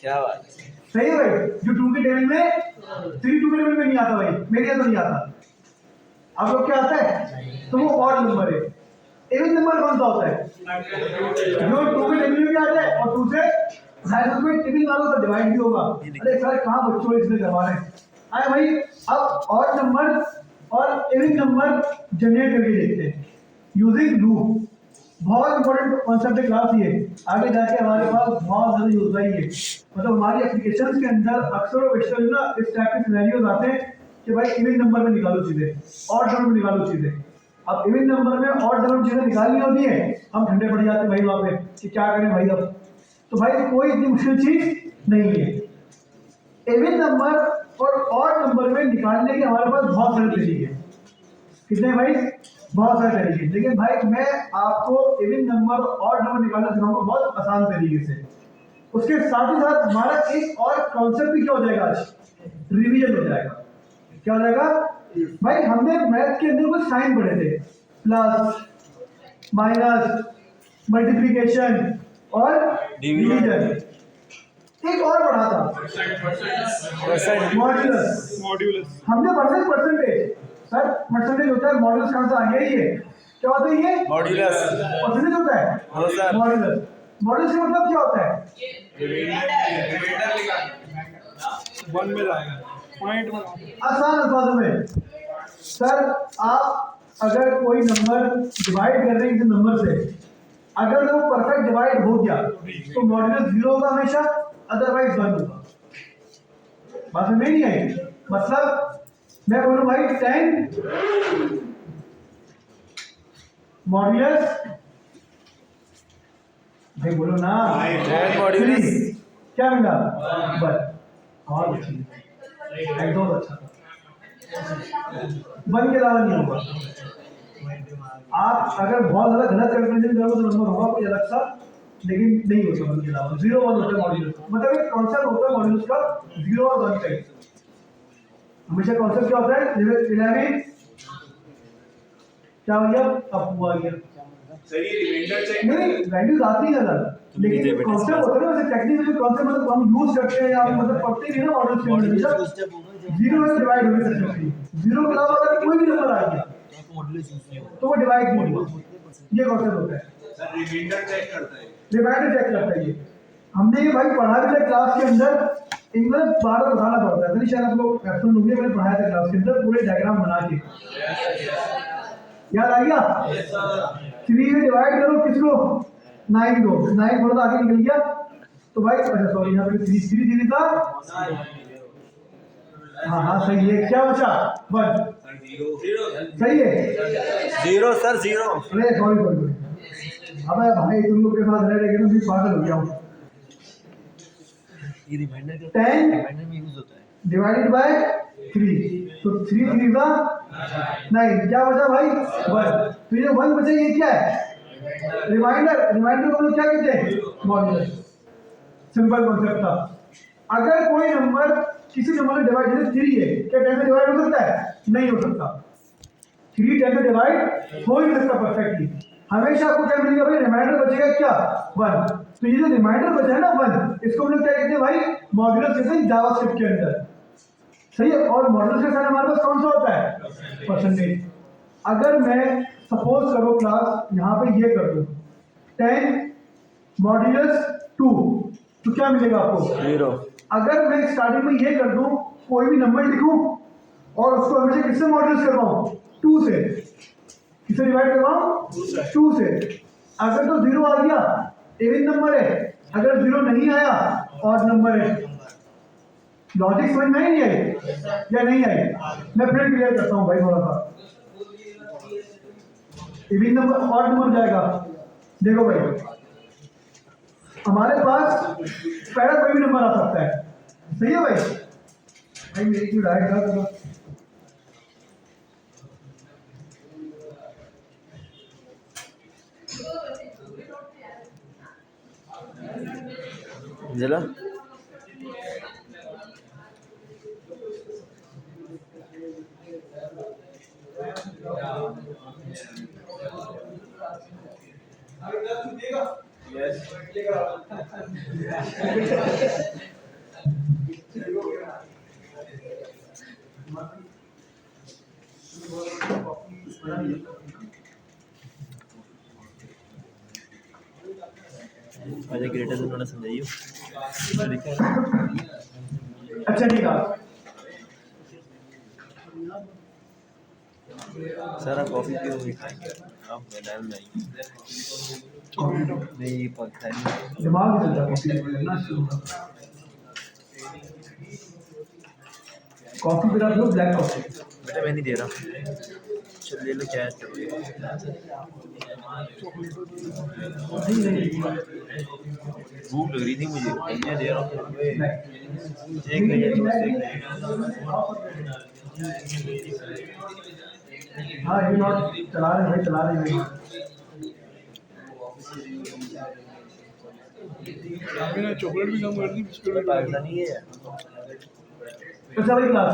क्या बात है। सही है भाई, जो 2 के टेबल में 3 2 के टेबल में नहीं आता भाई, मेरे यहाँ तो नहीं आता। आप लोग क्या आता है? तो वो और नंबर है। इवन नंबर कौन सा होता है? जो 2 के टेबल में भी आता है और 2 से डायरेक्ट में टेबल वालों से डिवाइड भी होगा। अरे सर कहाँ बच्चों इसमें करवा रहे हैं? आए भाई अब और नंबर और इवन नंबर जनरेट करके देखते हैं यूजिंग लूप। बहुत इंपॉर्टेंट कॉन्सेप्ट है क्लास ये, आगे जाके हमारे पास बहुत ज़्यादा यूज है ये। मतलब हमारी एप्लीकेशंस के अंदर अक्सर और बेशतर ना इस टाइप के सिनेरियोज आते हैं कि भाई इवन नंबर में निकालो चीज़ें, और नंबर में निकालो चीज़ें। अब इवन नंबर में और नंबर चीज़ें निकालनी होती है, हम ठंडे पड़ जाते हैं भाई वहाँ पे कि क्या करें भाई अब। तो भाई कोई इतनी मुश्किल चीज़ नहीं है। इवन नंबर और नंबर में निकालने के हमारे पास बहुत सारे तरीके हैं। कितने भाई? बहुत सारे तरीके। लेकिन भाई मैं आपको इवन नंबर और नंबर निकालना सिखाऊंगा बहुत आसान तरीके से। उसके साथ ही साथ हमारा एक और कॉन्सेप्ट भी क्या हो जाएगा, आज रिवीजन हो जाएगा। क्या हो जाएगा भाई? हमने मैथ के अंदर कुछ साइन पढ़े थे, प्लस माइनस मल्टीप्लिकेशन और डिवीजन। एक और पढ़ा था मॉड्यूलस। मॉड्यूलस हमने परसेंटेज, सर परसेंटेज होता है, मॉड्यूलस कहाँ से आ गया? ये क्या होता है? ये मॉड्यूलस परसेंटेज होता है। हाँ सर। मॉड्यूलस, मॉड्यूलस का मतलब क्या होता है? 1 में लाएगा पॉइंट में। आसान अल्फाजों में सर, आप अगर कोई नंबर डिवाइड कर रहे हैं किसी नंबर से, अगर वो परफेक्ट डिवाइड हो गया तो मॉड्यूलस 0 होगा हमेशा, अदरवाइज 1 होगा। बात में नहीं आई? मतलब मैं बोलूं भाई 10 मॉड्यूलस, भाई बोलो ना, 10 मॉड्यूलस क्या मिला? बस और एकदम अच्छा था। 1 के अलावा नहीं होगा। आप अगर बहुत ज्यादा गलत कैलकुलेशन करोगे तो नंबर होगा कोई अलग सा, लेकिन नहीं होता 1 के अलावा। 0 1 होता है मॉड्यूलस, मतलब एक कॉन्सेप्ट होता है मॉड्यूलस का 0 और 1 का। हमेशा कॉन्सेप्ट क्या होता है? 11 क्या हो गया? अब हुआ गया सही रिमाइंडर चेक नहीं, वैल्यूज आती है अलग, लेकिन कॉन्सेप्ट होता है ना, वैसे टेक्निकल कॉन्सेप्ट मतलब हम यूज करते हैं या मतलब पढ़ते ही नहीं ना मॉडल्स के अंदर। जब 0 से डिवाइड होगी सक्सेसफुली, 0 के अलावा अगर कोई भी नंबर आ गया तो वो डिवाइड नहीं होगा। ये कॉन्सेप्ट होता है, सर रिमाइंडर चेक करता है। डिवाइडर चेक करता है। ये हमने ये भाई पढ़ा भी था क्लास के अंदर, इनमें बार बार बताना पड़ता है। नहीं शायद आप लोग एब्सेंट होंगे, मैंने पढ़ाया था क्लास के अंदर पूरे डायग्राम बना के। याद आ गया? 3 से डिवाइड करो किसको? 9 को। 9 थोड़ा आगे निकल गया तो भाई, अच्छा सॉरी, यहाँ पे 3 था। हाँ हाँ सही है। क्या बचा? 1 सही है। 0 सर 0। अरे सॉरी सॉरी, अबे भाई तुम लोग के साथ रह रहे तो मैं पागल हो गया हूँ। ये रिमाइंडर 10 रिमाइंडर में यूज होता है। डिवाइडेड बाय 3, तो 3 3 का 9, क्या बचा भाई 1, तो ये 1 बचा, ये क्या है रिमाइंडर, रिमाइंडर को हम लोग क्या कहते हैं मॉड्यूलस। सिंपल कॉन्सेप्ट था। अगर कोई नंबर किसी नंबर में डिवाइड, जैसे 3 है, क्या 10 से डिवाइड हो सकता है? नहीं हो सकता। 3 10 से डिवाइड हो ही नहीं सकता परफेक्टली। हमेशा आपको क्या मिलेगा भाई, रिमाइंडर बचेगा क्या 1। तो ये जो रिमाइंडर बचा है ना 1, इसको हम लोग क्या कहते हैं भाई, मॉड्यूलस कहते हैं जावास्क्रिप्ट के अंदर, सही है। और मॉड्यूलस के साथ हमारे पास कौन सा होता है परसेंटेज। अगर मैं सपोज करो क्लास यहाँ पे ये कर दूं 10 मॉड्यूलस 2, तो क्या मिलेगा आपको 0। अगर मैं स्टार्टिंग में ये कर दूं, कोई भी नंबर लिखूं और उसको हमेशा किससे मॉड्यूलस करवाऊं 2 से, किसे डिवाइड करवाऊं 2 से। अगर तो 0 आ गया इवन नंबर है, अगर 0 नहीं आया ऑड नंबर है। लॉजिक समझ में आई नहीं आई या नहीं आई? मैं फिर क्लियर करता हूं भाई थोड़ा सा। इवन नंबर ऑड नंबर जाएगा। देखो भाई हमारे पास पहला कोई भी नंबर आ सकता है, सही है भाई। भाई मेरी क्यों डायरेक्ट जला अजय ग्रेटर देन वाला समझाइयो। अच्छा ठीक है। सर आप कॉफ़ी पियोगे? आप मैदान में आइए। नहीं ये पक्का नहीं। दिमाग में चलता कॉफी कॉफी फिर आप लोग ब्लैक कॉफी। बेटा मैं नहीं दे रहा, चल ले लो चाय। भूख लग रही थी मुझे, मैं दे रहा हूँ। एक मिनट हाँ ये नॉट चला रहे भाई, चला रहे भाई। चॉकलेट भी कम कर दी, बिस्कुट भी पाकिस्तानी है। अच्छा भाई क्लास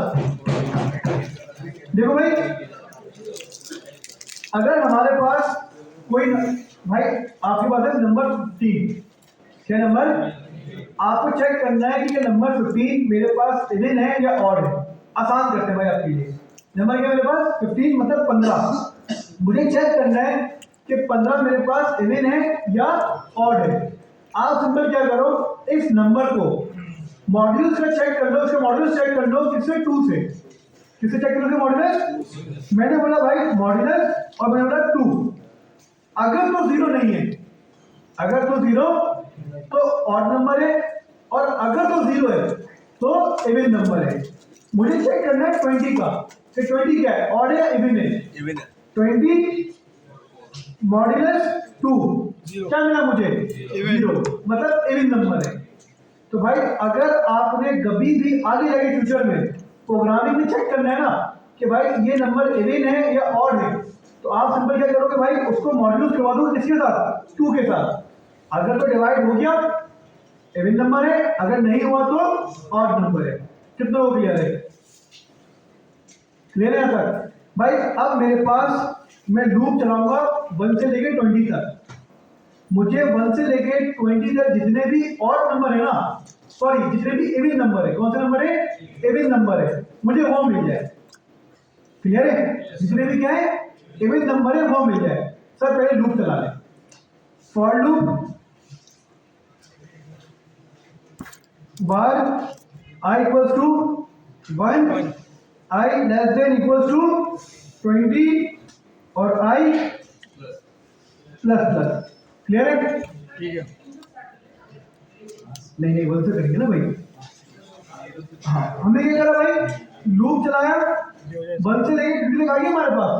देखो भाई, अगर हमारे पास कोई भाई आपके पास है नंबर 15, क्या नंबर आपको चेक करना है कि ये नंबर 15 मेरे पास इवन है या ऑड है। आसान करते हैं भाई आपके लिए। नंबर क्या मेरे पास 15 मतलब 15, मुझे चेक करना है कि 15 मेरे पास इवन है या ऑड है। आप सिंपल क्या करो, इस नंबर को मॉड्यूल्स का चेक कर लो, उसके मॉड्यूल्स चेक कर लो किससे 2 से। किससे चेक करोगे मॉड्यूलस? मैंने बोला भाई मॉड्यूलस और मैंने बोला 2। अगर तो 0 नहीं है, अगर तो 0 तो ऑड नंबर है, और अगर तो 0 है तो इवन नंबर है। मुझे चेक करना है 20 का कि 20 क्या है, ऑड है या इवन है? इवन है। 20 मॉड्यूलस 2 क्या मिला मुझे 0, मतलब इवन नंबर है। तो भाई अगर आपने कभी भी आगे जाके फ्यूचर में प्रोग्रामिंग में चेक करना है ना कि भाई ये नंबर इवन है या ऑड है, तो आप सिंपल क्या करोगे भाई, उसको मॉड्यूल्स करवा दो किसके साथ 2 के साथ। अगर तो डिवाइड हो गया इवन नंबर है, अगर नहीं हुआ तो ऑड नंबर है। कितना हो क्लियर है? क्लियर है सर? भाई अब मेरे पास मैं लूप चलाऊंगा 1 से लेके 20 तक। मुझे 1 से लेके 20 तक जितने भी ऑड नंबर है ना, सॉरी जितने भी इवन नंबर है, कौन सा नंबर है इवन नंबर है, मुझे वो मिल जाए। क्लियर है? जितने भी क्या है इवन नंबर है वो मिल जाए। सर पहले लूप चला लें। For loop bar I equals to 1, I less than equals to 20 और I प्लस प्लस। क्लियर है? ठीक है। नहीं 1 से करेंगे ना भाई। हाँ हमने क्या करा भाई, लूप चलाया 1 से लेके 20 तक आ गया हमारे पास।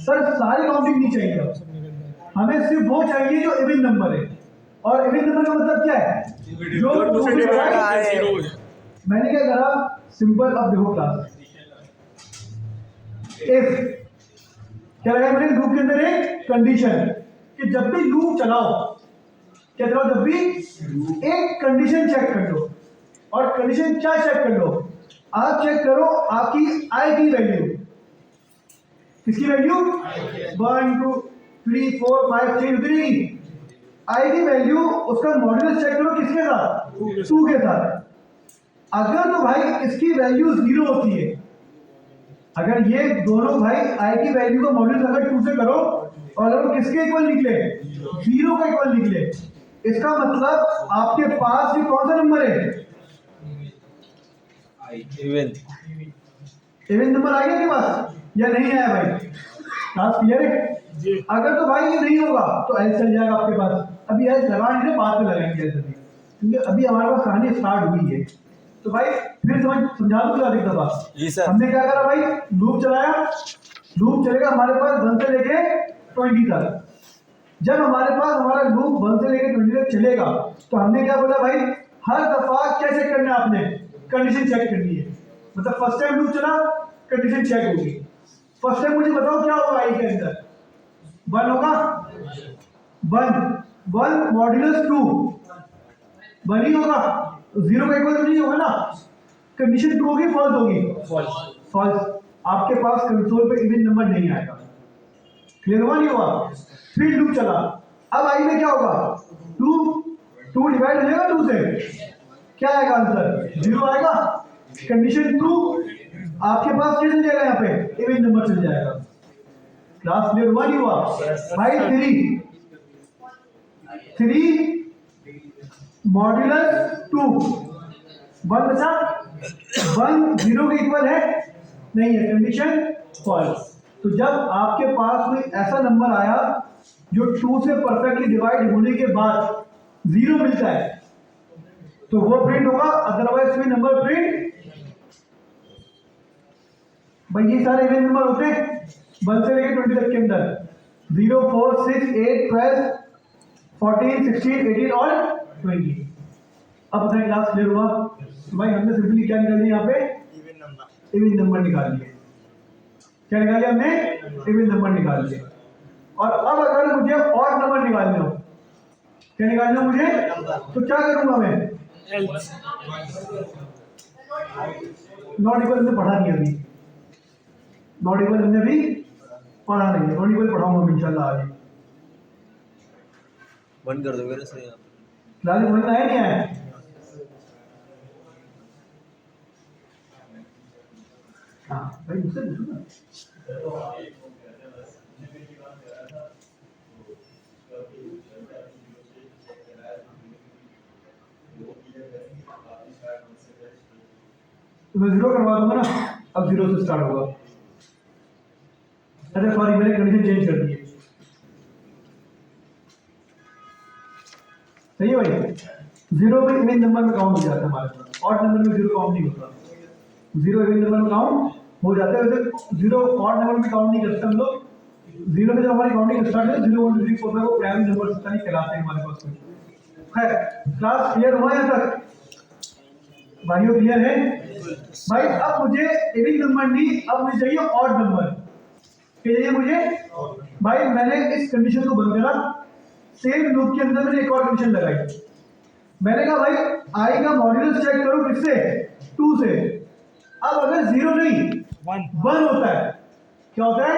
सर सारी काउंटिंग नहीं चाहिए, हमें सिर्फ वो चाहिए जो इवन नंबर है। और इवन नंबर का मतलब क्या है, जो 2 से डिवाइड है। मैंने क्या करा सिंपल, अब देखो क्लास इफ क्या लगाया मैंने लूप के अंदर एक कंडीशन कि जब भी लूप चलाओ, क्या चलाओ, जब भी एक कंडीशन चेक कर लो। और कंडीशन क्या चेक कर लो? आप चेक करो आपकी आई की वैल्यू, किसकी वैल्यू 1 2 3 4 5 6 उतरेगी। आई की वैल्यू उसका मॉड्यूलस चेक करो किसके साथ, 2 के साथ। अगर तो भाई इसकी वैल्यू 0 होती है, अगर ये दोनों भाई आई की वैल्यू का मॉड्यूलस अगर 2 से करो और अगर वो किसके इक्वल निकले, 0 का इक्वल निकले, इसका मतलब आपके पास ये कौन सा नंबर है, इवन नंबर आ गया आपके पास या नहीं आया भाई? क्लास क्लियर है? अगर तो भाई ये नहीं होगा तो एल चल जाएगा आपके पास। अभी एल लगा नहीं है, बाद में लगाएंगे एल, क्योंकि अभी हमारे पास कहानी स्टार्ट हुई है। तो भाई फिर समझा दूंगा एक दफा। जी सर। हमने क्या करा भाई, लूप चलाया, लूप चलेगा हमारे पास 1 से लेके 20 तक। जब हमारे पास हमारा लूप 1 से लेके 20 तक चलेगा तो हमने क्या बोला भाई, हर दफा क्या चेक करना है आपने, कंडीशन चेक करनी है। मतलब फर्स्ट टाइम लूप चला, कंडीशन चेक होगी। फर्स्ट टाइम मुझे बताओ क्या होगा, आई के अंदर 1 होगा, 1 मॉड्यूलस 2 1 ही होगा, 0 का इक्वल नहीं होगा ना। कंडीशन 2 होगी, फॉल्स होगी, फॉल्स। आपके पास कंसोल पे इवन नंबर नहीं आएगा। क्लियर हुआ नहीं हुआ? फिर लूप चला, अब आई में क्या होगा, 2 डिवाइड हो जाएगा 2 से, क्या आएगा आंसर, 0 आएगा। कंडीशन 2 आपके पास क्या चल जाएगा, यहाँ पे इवन नंबर चल जाएगा। क्लास क्लियर हुआ नहीं हुआ भाई? 3 मॉड्यूलस 2 1 बचा, 1 0 के इक्वल है नहीं है, कंडीशन फॉल्स। तो जब आपके पास कोई ऐसा नंबर आया जो 2 से परफेक्टली डिवाइड होने के बाद 0 मिलता है तो वो प्रिंट होगा, अदरवाइज कोई नंबर प्रिंट। भाई ये सारे इवन नंबर होते हैं 1 से लेकर 20 तक के अंदर, 0 4 6 8 12 14 16 18 और 20। अब बताइए क्लास क्लियर हुआ? तो भाई हमने सिंपली क्या निकाल लिया, यहाँ पे इवन नंबर निकाल लिए। क्या निकाल लिया हमने? इवन नंबर निकाल लिए। और अब अगर मुझे और नंबर निकालने हो, क्या निकालना मुझे, तो क्या करूंगा मैं, नॉट इक्वल हमने पढ़ा नहीं अभी, नॉट इक्वल हमने अभी पढ़ा नहीं है, नॉट इक्वल पढ़ाऊंगा इंशाल्लाह आगे। बंद कर दोगे ना सर? क्लास समझ में आया नहीं आया? हाँ भाई मुझसे पूछो ना। तो मैं 0 करवा दूंगा ना, अब 0 से स्टार्ट होगा। अच्छा सॉरी, मैंने कंडीशन चेंज कर दी है। सही है भाई? 0 भी इवन नंबर में काउंट हो जाता है हमारे पास, ऑड नंबर में 0 काउंट नहीं होता। 0 इवन नंबर में काउंट हो जाता है। वैसे 0 ऑड नंबर में काउंट नहीं करते हम लोग। 0 में जब हमारी काउंटिंग स्टार्ट है 0 1 2 3 4 5 वो प्राइमरी नंबर से नहीं कहलाते हैं हमारे पास में। खैर क्लास क्लियर हुआ यहाँ तक? भाइयों क्लियर है? भाई अब मुझे इवन नंबर नहीं, अब मुझे चाहिए ऑड नंबर। क्या चाहिए मुझे? भाई मैंने इस कंडीशन को बंद करा, सेम लूप के अंदर मैंने एक और कंडीशन लगाई। मैंने कहा भाई आई का मॉड्यूलस चेक करो किससे, 2 से। अब अगर 0 नहीं 1 होता है, क्या होता है?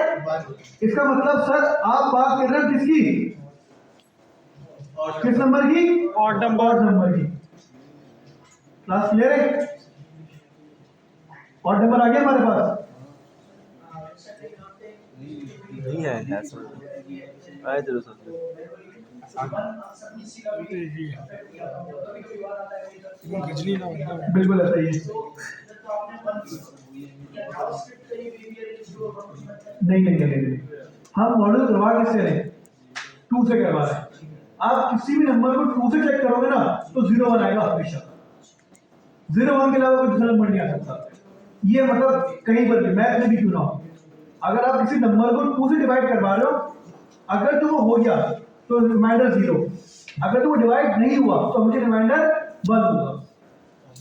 इसका मतलब सर आप बात कर रहे हैं किसकी, किस नंबर की? ऑड नंबर की। क्लास क्लियर है? ऑड नंबर आ गया हमारे पास? नहीं आया सर, आए थे सर। बिल्कुल ऐसा ही है। नहीं, हम मॉडल करवा किससे रहे, 2 से करवा रहे हैं। आप किसी भी नंबर को 2 से चेक करोगे ना तो 0 1 आएगा हमेशा। 0 1 के अलावा कोई दूसरा नंबर नहीं आ सकता। ये मतलब कहीं पर भी, मैथ में भी क्यों ना हो, अगर आप किसी नंबर को 2 से डिवाइड करवा रहे हो, अगर तो वो हो गया तो रिमाइंडर 0, अगर तो वो डिवाइड नहीं हुआ तो हमेशा रिमाइंडर 1 होगा।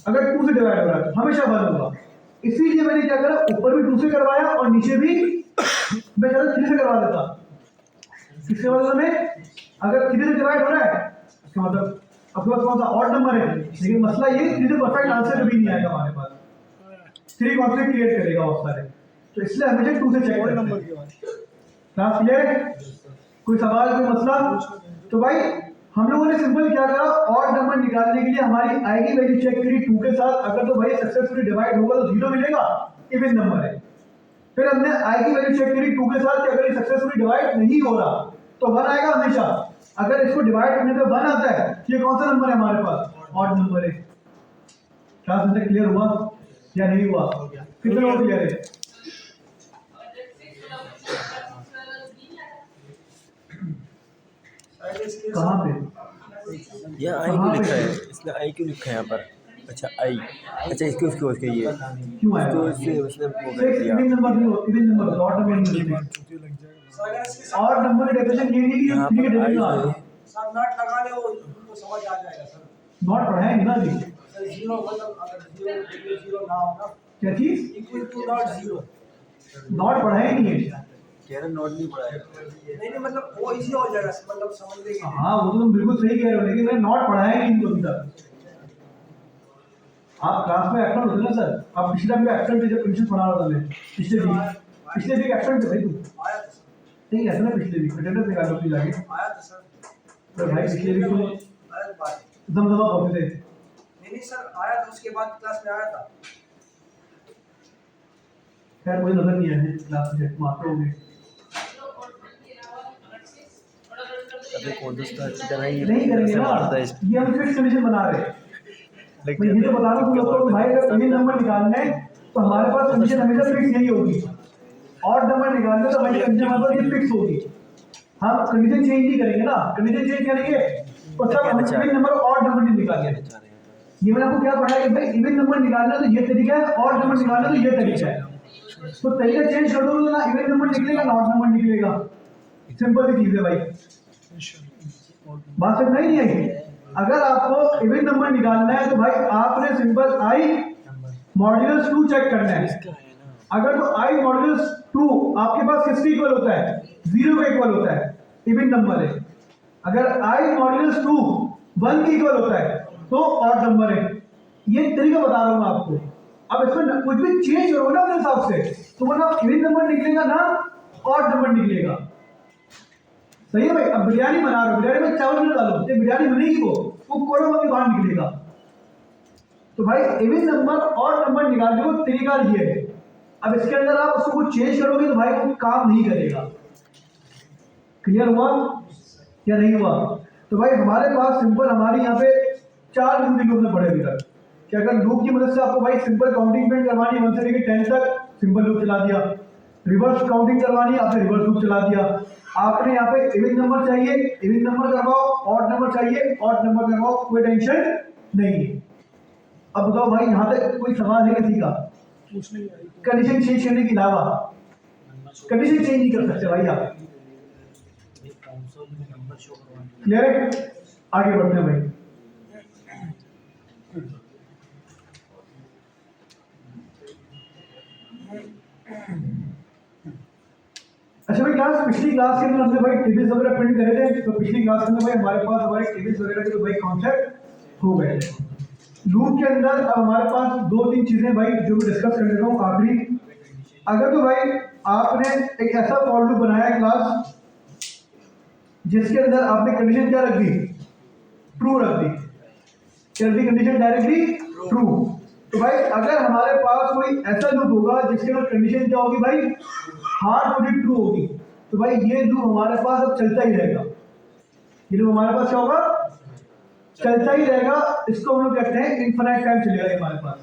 अगर 2 से डिवाइड हो रहा है तो हमेशा 1 होगा। इसीलिए मैंने क्या करा, ऊपर भी 2 से करवाया और नीचे भी मैं चलो 3 से करवा देता। किसके मतलब में अगर 3 से डिवाइड हो रहा है इसका मतलब आपके पास कौन सा ऑड नंबर है, लेकिन मसला ये 3 से परफेक्ट आंसर कभी नहीं आएगा हमारे पास, 3 कॉन्फ्लिक्ट क्रिएट करेगा बहुत सारे, तो इसलिए हमेशा 2 से चेक और करते नंबर हैं। के बाद क्लास क्लियर है? कोई सवाल कोई मसला? तो भाई हम लोगों ने सिंपल क्या करा, ऑड नंबर निकालने के लिए हमारी आई की वैल्यू चेक करी 2 के साथ, अगर तो भाई सक्सेसफुली डिवाइड होगा तो 0 मिलेगा, इवन नंबर है। फिर हमने आई की वैल्यू चेक करी 2 के साथ कि अगर ये सक्सेसफुली डिवाइड नहीं हो रहा तो 1 आएगा हमेशा, अगर इसको डिवाइड करने पे 1 आता है ये कौन सा नंबर है हमारे पास, ऑड नंबर है। क्या समझे, क्लियर हुआ या नहीं हुआ? कितने लोग क्लियर है? कहाँ पे? ये आई क्यों लिखा है, इसने आई क्यों लिखा है यहाँ पर? अच्छा आई, अच्छा इसके उसके उसके ये क्यों आया? इसको उससे उसने वो कर सिक्स दिया। इवन नंबर नहीं होता, इवन नंबर ऑड नंबर नहीं होता। चूतिया लग जाएगा। ऑड नंबर की डेफिनेशन ये नहीं कि यहाँ 3 के पर डेफिनेशन आ आई रही है, है। सर नॉट लगा ले वो उनको समझ आ जाएगा सर। नॉट पढ़ाएंगे ना जी, सर जीरो मतलब अगर जीरो ना हो ना क्या चीज equal to not zero, not पढ़ाएंगे ये। कह रहा नोट नहीं पढ़ा है। नहीं मतलब वो इजी हो जाएगा मतलब समझ लेंगे। हाँ वो तो तुम बिल्कुल सही कह रहे हो, लेकिन मैं नॉट पढ़ाएंगे इनको अभी तक। आप क्लास में एब्सेंट होते ना सर, आप पिछले टाइम पे एब्सेंट थे जब ट्यूशन पढ़ा रहा था मैं, पिछले वीक एब्सेंट थे भाई तुम, आया था सर, ठीक है ना, पिछले वीक अटेंडेंस निकाल लो प्लीज आगे। आया था सर, तो भाई पिछले वीक तुम आया था बात। दमदमा पहुंचे थे। नहीं सर आया था, उसके बाद क्लास में आया था। खैर मुझे नजर नहीं आया है क्लास में, मारते होंगे। अबे कौन दोस्त की तरह ही नहीं करेंगे ऐसे ना, मारता है इस ये हम फिक्स कंडीशन बना रहे हैं। लग मैं ये तो बता रहा हूँ तुम लोग को, भाई अगर इवन नंबर निकालना है तो हमारे पास कंडीशन हमेशा फिक्स नहीं होगी, ऑड नंबर निकालना है तो भाई कंडीशन हमारे पास ये फिक्स होगी, हम कंडीशन चेंज नहीं करेंगे ना, कंडीशन चेंज करेंगे तो सब हम इवन नंबर और ऑड नंबर नहीं निकालेंगे। ये मैंने आपको क्या पढ़ाया कि भाई इवन नंबर निकालना तो ये तरीका है, ऑड नंबर निकालना तो ये तरीका है, तो तरीका चेंज कर दो तो ना इवन नंबर निकलेगा ना ऑड नंबर निकलेगा, सिंपल सी चीज है भाई। बात समझ नहीं आई? अगर आपको इवन नंबर निकालना है तो भाई आपने सिंपल आई मॉड्यूलस 2 चेक करना है। अगर तो आई मॉड्यूलस 2 आपके पास किसके इक्वल होता है, 0 के इक्वल होता है, इवन नंबर है। अगर आई मॉड्यूलस 2 1 के इक्वल होता है तो ऑड नंबर है। ये तरीका बता रहा हूँ आपको। अब इसमें कुछ भी चेंज करो ना अपने हिसाब से तो मतलब इवन नंबर निकलेगा ना ऑड नंबर निकलेगा, सही है भाई। अब बिरयानी बना रहे हो, बिरयानी में चावल न डालो, ये बिरयानी बनेगी वो कोड़ा के बाहर निकलेगा। तो भाई इवन नंबर और नंबर निकालने को तरीका ये है। अब इसके अंदर आप उसको कुछ चेंज करोगे तो भाई वो काम नहीं करेगा। क्लियर हुआ या नहीं हुआ? तो भाई हमारे पास सिंपल हमारे यहाँ पे 4 यूनिट लूप में पड़े अभी तक कि अगर लूप की मदद से आपको भाई सिंपल काउंटिंग प्रिंट करवानी है 1 से लेकर 10 तक, सिंपल लूप चला दिया। रिवर्स काउंटिंग करवानी आपने रिवर्स लूप चला दिया। आपने यहाँ पे इवन नंबर चाहिए, इवन नंबर करवाओ, ऑड नंबर चाहिए, ऑड नंबर करवाओ, कोई टेंशन नहीं है। अब बताओ भाई यहाँ तक कोई सवाल है किसी का? कंडीशन चेंज करने के अलावा कंडीशन चेंज नहीं कर सकते भाई आप। क्लियर है? आगे बढ़ते हैं भाई। अच्छा भाई क्लास पिछली क्लास के अंदर हमने भाई टेबल्स वगैरह प्रिंट करे थे, तो पिछली क्लास के अंदर भाई हमारे पास हमारे टेबल्स वगैरह के भाई कॉन्सेप्ट हो गए थे। लूप के अंदर अब हमारे पास 2-3 चीजें भाई जो मैं डिस्कस कर लेता हूँ आखिरी। अगर तो भाई आपने एक ऐसा फॉर लूप बनाया है क्लास जिसके अंदर आपने कंडीशन क्या रख दी, ट्रू रख दी, क्या रख दी कंडीशन डायरेक्टली ट्रू। तो भाई अगर हमारे पास कोई ऐसा लूप होगा जिसके अंदर कंडीशन क्या होगी भाई, हार्ड कोडेड ट्रू होगी, तो भाई ये लूप हमारे पास अब चलता ही रहेगा। ये लूप हमारे पास क्या होगा, चलता ही रहेगा। इसको हम लोग कहते हैं इनफिनाइट टाइम चलेगा ये हमारे पास,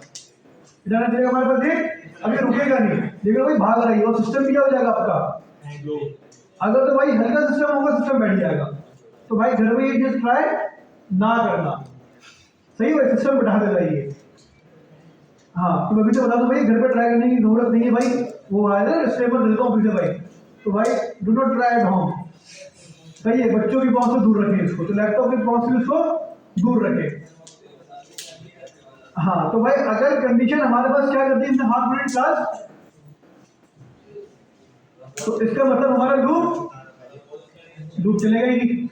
इतना चलेगा हमारे पास ये, अभी रुकेगा नहीं, लेकिन भाई भाग रही है और सिस्टम क्या हो जाएगा आपका। अगर तो भाई हल्का सिस्टम होगा सिस्टम बैठ जाएगा। तो भाई घर में ये चीज ट्राई ना करना, सही भाई, सिस्टम बैठा देगा ये। हाँ तो अभी तो बता दो भाई घर पे ट्राई करने की जरूरत नहीं है भाई, वो आया ना स्टेबल देता हूँ फिर भाई। तो भाई do not try at home, सही है। बच्चों की पहुंच से दूर रखें इसको, तो लैपटॉप की पहुंच से इसको दूर रखें। हाँ तो भाई अगर कंडीशन हमारे पास क्या करती है, हाफ मिनट क्लास तो इसका मतलब हमारा लूप चलेगा ही नहीं।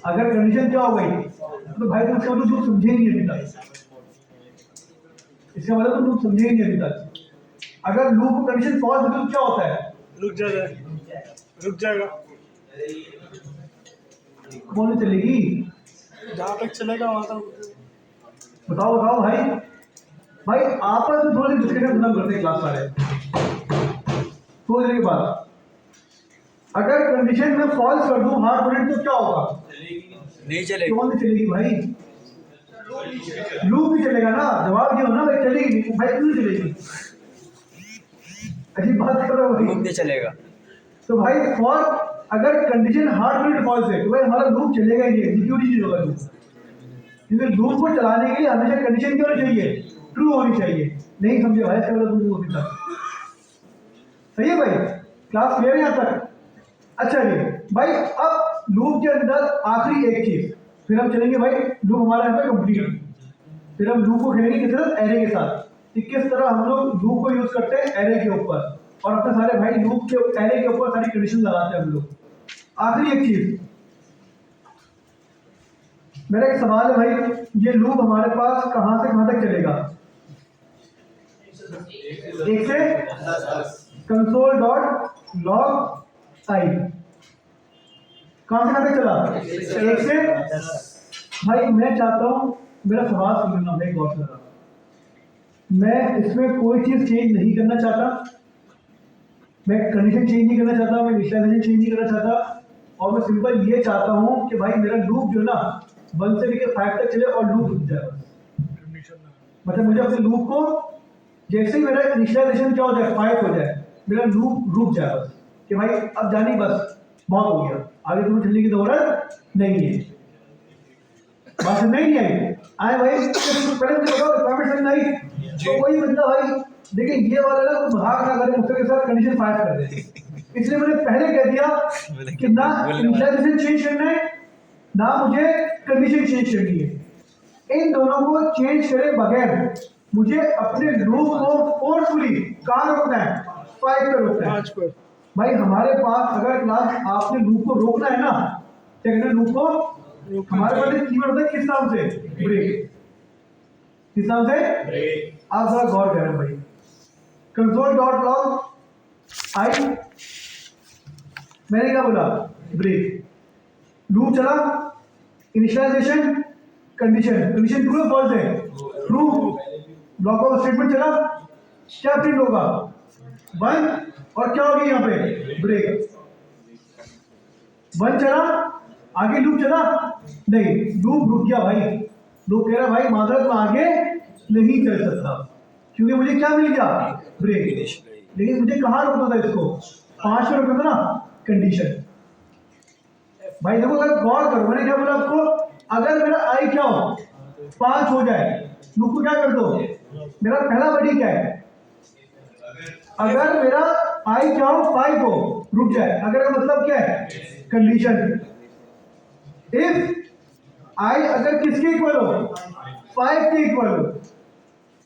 अगर कंडीशन क्या हो गई तो भाई तुम इसका मतलब लूप समझे ही नहीं अभी तक। इसका मतलब तुम लूप समझे ही नहीं अभी तक। अगर लूप कंडीशन फॉल्स होती तो क्या होता है? रुक जाएगा। कौन चलेगी? जहाँ तक चलेगा वहाँ तक। बताओ भाई आपस में थोड़ी डिस्कशन खत्म करते हैं क्लास वाले। थोड़ी देर के बाद अगर कंडीशन में फॉल्स कर दूं हार्ड पोनेंट तो क्या होगा? नहीं चलेगी। क्यों नहीं चलेगी भाई? लूप भी चलेगा ना। जवाब ये हो ना भाई चलेगी नहीं भाई, क्यों नहीं चलेगी? ऐसी बात कर रहे हो भाई। लूप नहीं चलेगा। तो भाई फॉर अगर कंडीशन हार्ड पोनेंट फॉल्स है तो भाई हमारा लूप चलेगा ही नहीं, एग्जीक्यूट ही नहीं होगा लूप। क्योंकि लूप को चलाने के लिए हमेशा कंडीशन क्या होनी चाहिए? ट्रू होनी चाहिए। नहीं समझे भाई इसका मतलब तुम अभी तक। सही है भाई? क्लास क्लियर है यहाँ तक? अच्छा जी भाई, अब लूप के अंदर आखिरी एक चीज, फिर हम चलेंगे भाई लूप हमारा यहाँ पे कंप्लीट। फिर हम लूप को खेलेंगे किस तरह? एरे के साथ कि किस तरह हम लोग लूप को यूज करते हैं एरे के ऊपर, और अपने सारे भाई लूप के एरे के ऊपर सारी कंडीशन लगाते हैं हम लोग। आखिरी एक चीज, मेरा एक सवाल है भाई, ये लूप हमारे पास कहां से कहां तक चलेगा? एक से कंसोल डॉट लॉग आई। कहां से कहां तक चला? एक से। भाई मैं चाहता हूं मेरा सवाल सुनना भाई गौर से। मैं इसमें कोई चीज चेंज नहीं करना चाहता, मैं कंडीशन चेंज नहीं करना चाहता, मैं इनिशियलाइजेशन चेंज नहीं करना चाहता, और मैं सिंपल ये चाहता हूं कि भाई मेरा लूप जो ना 1 से लेकर 5 तक चले और लूप रुक जाए बस। मतलब मुझे अपने लूप को जैसे ही मेरा इनिशियलाइजेशन क्या हो जाए 5 हो जाए, मेरा लूप रुक जाए बस, कि भाई अब जानी बस बहुत हो गया, आगे तुम्हें चलने की जरूरत नहीं है। बात नहीं आई आए भाई, पहले मुझे बताओ रिक्वायरमेंट समझ आई तो वही बंदा भाई देखिए ये वाला ना भाग ना करे मुझसे के साथ कंडीशन 5 कर दे, इसलिए मैंने पहले कह दिया कि ना इनिशियलाइजेशन चेंज करना है ना मुझे कंडीशन चेंज करनी है। इन दोनों को चेंज करे बगैर मुझे अपने लूप को फोर्सफुली कहां रोकना है? 5 पे रोकना है। 5 पर भाई हमारे पास अगर क्लास आपने लूप को रोकना है ना, क्या कहते हैं लूप को? हमारे पास एक कीवर्ड होता है किस नाम से? ब्रेक। किस नाम से? ब्रेक। आप जरा गौर करें भाई, कंसोल डॉट लॉग आई, मैंने क्या बोला? ब्रेक। लूप चला, इनिशियलाइजेशन कंडीशन ट्रू है फॉल्स है? ट्रू। ब्लॉक ऑफ स्टेटमेंट चला, क्या प्रिंट होगा? 1, और क्या होगी यहाँ पे? ब्रेक। 1 चला, आगे लूप चला नहीं, लूप रुक गया भाई। लूप कह रहा भाई माजरत में आगे नहीं चल सकता, क्योंकि मुझे क्या मिल गया? ब्रेक। लेकिन मुझे कहाँ रोकना था इसको? 5 पे रोकना था ना, कंडीशन। भाई देखो अगर गौर करो, मैंने क्या बोला आपको? अगर मेरा आई क्या हो 5 हो जाए, लूप को क्या कर दो? मेरा पहला बड़ी क्या है? अगर मेरा आई क्या हो 5 हो, रुक जाए, अगर का मतलब क्या है? कंडीशन। इफ आई अगर किसके इक्वल हो? 5 के इक्वल हो।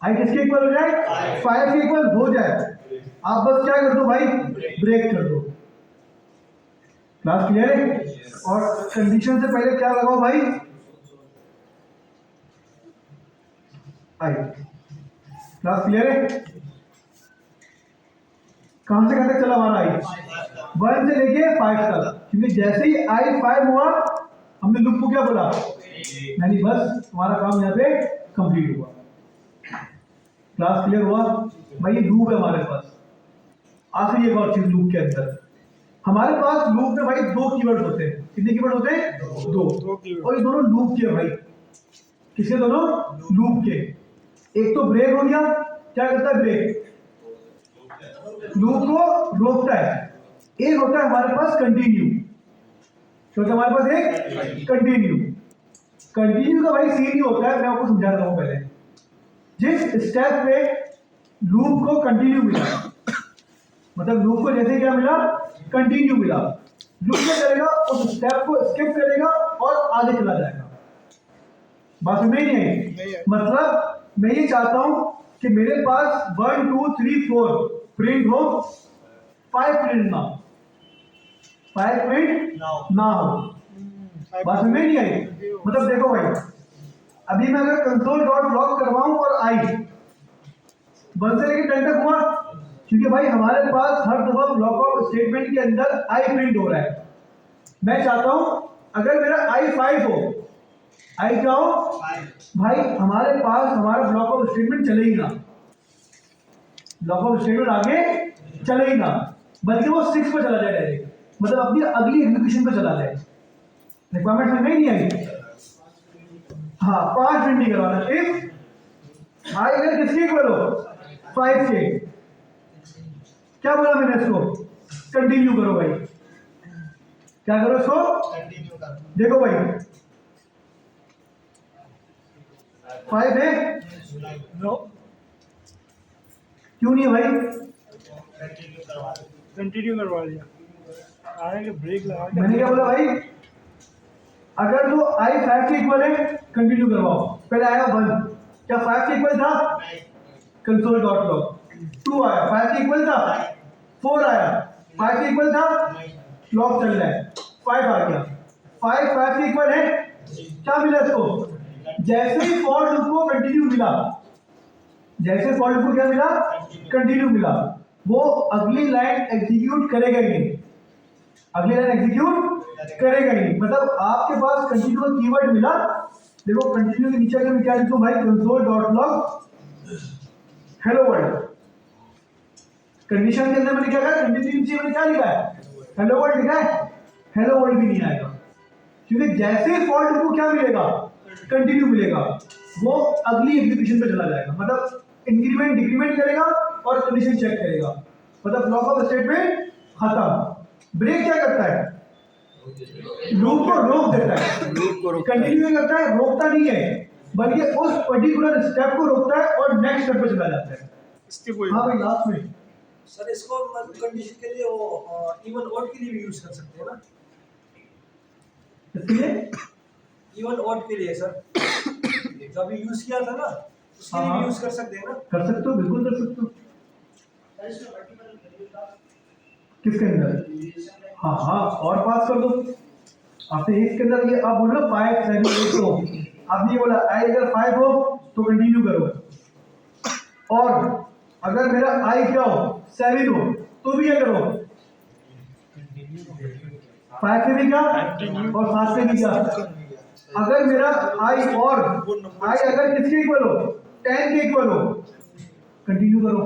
आई किसके इक्वल हो जाए? 5 के इक्वल हो जाए, आप बस क्या कर दो भाई? ब्रेक कर दो। क्लास क्लियर है? और कंडीशन से पहले क्या लगाओ भाई? आई। क्लास क्लियर है? कहां से कहां तक चला हमारा आई? 1 से लेके 5 तक, क्योंकि जैसे ही आई 5 हुआ हमने लूप को क्या बोला? नहीं, बस हमारा काम यहाँ पे कंप्लीट हुआ। क्लास क्लियर हुआ भाई? ये लूप है हमारे पास। आखिरी एक और चीज लूप के अंदर, हमारे पास लूप में भाई 2 कीवर्ड होते हैं। कितने कीवर्ड होते हैं? 2। और ये दोनों लूप के भाई। किसके? दोनों लूप के। एक तो ब्रेक हो गया, क्या करता है ब्रेक? लूप को रोकता है। एक होता है हमारे पास कंटिन्यू, क्योंकि हमारे पास एक कंटिन्यू का भाई सीन ही होता है, मैं आपको समझा रहा हूं। पहले जिस स्टेप पे लूप को कंटिन्यू मिला, मतलब लूप को जैसे क्या मिला? कंटिन्यू मिला, लूप क्या करेगा? उस स्टेप को स्किप करेगा और आगे चला जाएगा। बात समझ में नहीं आई? मतलब मैं ये चाहता हूं कि मेरे पास 1 2 3 4 प्रिंट हो, 5 प्रिंट ना हो, 5 प्रिंट ना हो। बात समझ में नहीं आई? मतलब देखो भाई, अभी मैं अगर कंसोल डॉट लॉग करवाऊं और आई 1 से लेकर 10 तक हुआ, क्योंकि भाई हमारे पास हर दफा ब्लॉक ऑफ स्टेटमेंट के अंदर आई प्रिंट हो रहा है। मैं चाहता हूं अगर मेरा आई 5 हो, आई क्या हो भाई, हमारे पास हमारा ब्लॉक ऑफ स्टेटमेंट चले ही ना, ब्लॉक ऑफ स्टेटमेंट आगे चले ही ना, बल्कि वो 6 पर चला जाए डायरेक्ट, मतलब अपनी अगली एग्जीक्यूशन पर चला जाए। रिक्वायरमेंट समझ में नहीं आई? हाँ, 5 प्रिंट नहीं करवाना। इफ आई अगर किसके इक्वल हो 5 के, क्या बोला मैंने इसको, कंटिन्यू करो भाई, क्या करो इसको, देखो भाई 5 है, नो क्यों नहीं है भाई? कंटिन्यू करवा दिया, आने के ब्रेक लगा के मैंने क्या बोला भाई, अगर तो आई 5 के इक्वल है कंटिन्यू करवाओ। पहले आया 1, क्या 5 के इक्वल था, कंसोल डॉट लॉग, 2 आया 5 के इक्वल था, 4 आया 5 के इक्वल था, लॉग चल रहा है, 5 आ गया, 5 के इक्वल है, क्या मिला इसको, जैसे ही फॉर लूप को कंटिन्यू मिला, जैसे फॉर लूप को क्या मिला, कंटिन्यू मिला, वो अगली लाइन एग्जीक्यूट करेगा ही नहीं, अगली लाइन एग्जीक्यूट करेगा ही नहीं। मतलब आपके पास कंटिन्यू का कीवर्ड मिला, देखो कंटिन्यू के नीचे अगर मैं क्या लिखूं भाई, console dot log hello world, condition के अंदर मैंने क्या कहा, कंडीशन के नीचे मैंने क्या लिखा है, हेलो वर्ल्ड लिखा है, हेलो वर्ल्ड भी नहीं आएगा, क्योंकि जैसे ही फॉल्ट को क्या मिलेगा, कंटिन्यू मिलेगा, वो अगली एग्जीक्यूशन पे चला जाएगा, मतलब इंक्रीमेंट डिक्रीमेंट करेगा और कंडीशन चेक करेगा, मतलब ब्लॉक ऑफ स्टेटमेंट खत्म। ब्रेक क्या करता है, लूप को रोक देता है, कंटिन्यू करता है, रोकता नहीं है, बल्कि उस पर्टिकुलर स्टेप को रोकता है और नेक्स्ट स्टेप पे चला जाता है। इसके कोई हाँ भाई लास्ट में सर इसको कंडीशन के लिए वो इवन ऑड के लिए भी यूज कर सकते हैं ना, इसलिए इवन ऑड के लिए सर जो अभी यूज किया था ना, उसके लिए भी यूज कर सकते हैं ना। कर सकते हो, बिल्कुल कर सकते हो। किसके अंदर, हाँ हाँ और पास कर दो, आपने इसके अंदर ये आप बोलो 5 7 8 हो, आपने ये बोला आई अगर 5 हो तो कंटिन्यू करो, और अगर मेरा आई क्या हो 7 हो तो भी ये करो, 5 से भी क्या और 7 से भी क्या, अगर मेरा आई और आई अगर किसके इक्वल हो 10 के इक्वल हो कंटिन्यू करो।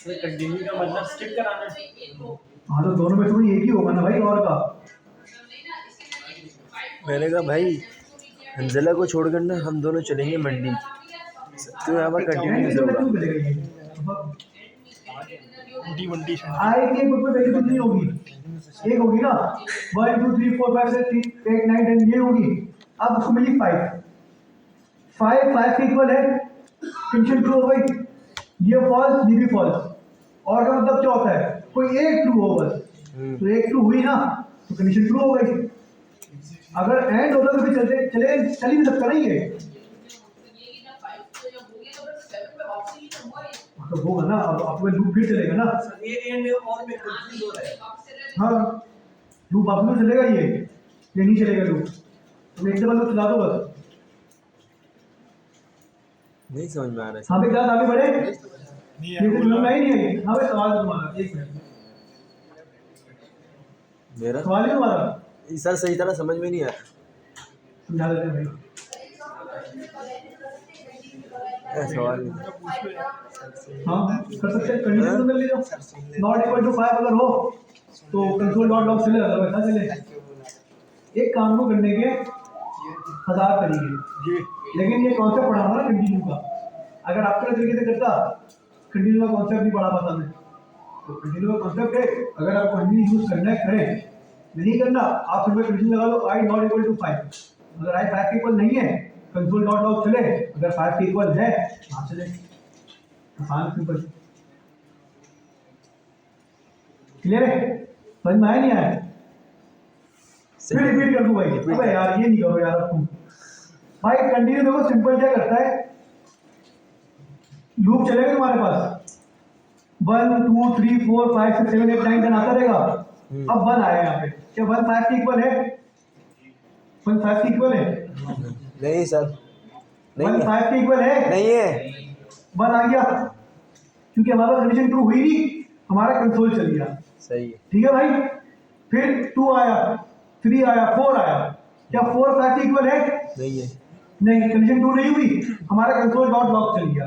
कंटिन्यू का मतलब स्किप कराना है। हाँ तो दोनों में से कोई एक ही होगा ना भाई, और का मैंने कहा भाई हंजला को छोड़कर ना हम दोनों चलेंगे मंडी, तो यहाँ पर कंटिन्यू होगा। डी आई की ग्रुप में वैल्यू कितनी होगी, एक होगी ना, 1 2 3 4 5 6 7 8 9 10 ये होगी। अब उसको मिली 5 के इक्वल है, कंडीशन ट्रू हो गई, ये फॉल्स ये भी फॉल्स, और का मतलब क्या होता है, कोई एक ट्रू हो बस, तो एक ट्रू हुई ना तो कंडीशन ट्रू हो गई। अगर एंड होता तो फिर चल ही नहीं सकता नहीं ये, तो होगा ना, अब आपका लूप भी चलेगा ना। सर ये एंड और में कंफ्यूज हो रहा है। हाँ लूप आप में चलेगा, ये नहीं चलेगा लूप, तुम एक दफा लूप चला दो बस। नहीं समझ में आ रहा है। हाँ भाई क्लास आगे बढ़े, नहीं ये तो समझ में आई नहीं आई। हाँ भाई सवाल तुम्हारा, एक मिनट मेरा सवाल ही तुम्हारा सर सही तरह समझ में नहीं आया, समझा देते हैं भाई। सवाल नहीं। हाँ कर सकते हैं, कंडीशन तो कर लीजिए, नॉट इक्वल टू 5 अगर हो तो कंसोल डॉट लॉग चले, अगर वैसा चले। एक काम को करने के 1000 तरीके, लेकिन ये कॉन्सेप्ट पढ़ाना ना कंटिन्यू का, अगर आपके तरीके से करता कंटिन्यू का कॉन्सेप्ट नहीं पढ़ा पाता मैं, तो कंटिन्यू का कॉन्सेप्ट है, अगर आपको कंटिन्यू यूज करना है करें, नहीं करना आप सिर्फ कंडीशन लगा लो आई नॉट इक्वल टू 5, अगर आई 5 के इक्वल नहीं है कंसोल डॉट लॉग चले, अगर 5 के इक्वल है वहां चले, आसान सिंपल। क्लियर है, समझ में आया नहीं आया? फिर रिपीट कर दूं भाई, अबे यार ये नहीं करो यार तुम भाई। कंटिन्यू देखो सिंपल क्या करता है, लूप चलेगा तुम्हारे पास, 1 2 3 4 5 6 7 8 9 10 आता रहेगा। अब 1 आया यहाँ पे, क्या 1 5 के इक्वल है? 1 5 के इक्वल है? नहीं सर, 1 नहीं है, 5 के इक्वल है? नहीं है। 1 आ गया, क्योंकि हमारा कंडीशन ट्रू हुई नहीं, हमारा कंसोल चल गया। सही है। ठीक है भाई, फिर 2 आया, 3 आया, 4 आया, क्या 4 5 के इक्वल है? नहीं है। नहीं, कंडीशन ट्रू नहीं हुई, हमारा कंसोल डॉट लॉग चल गया।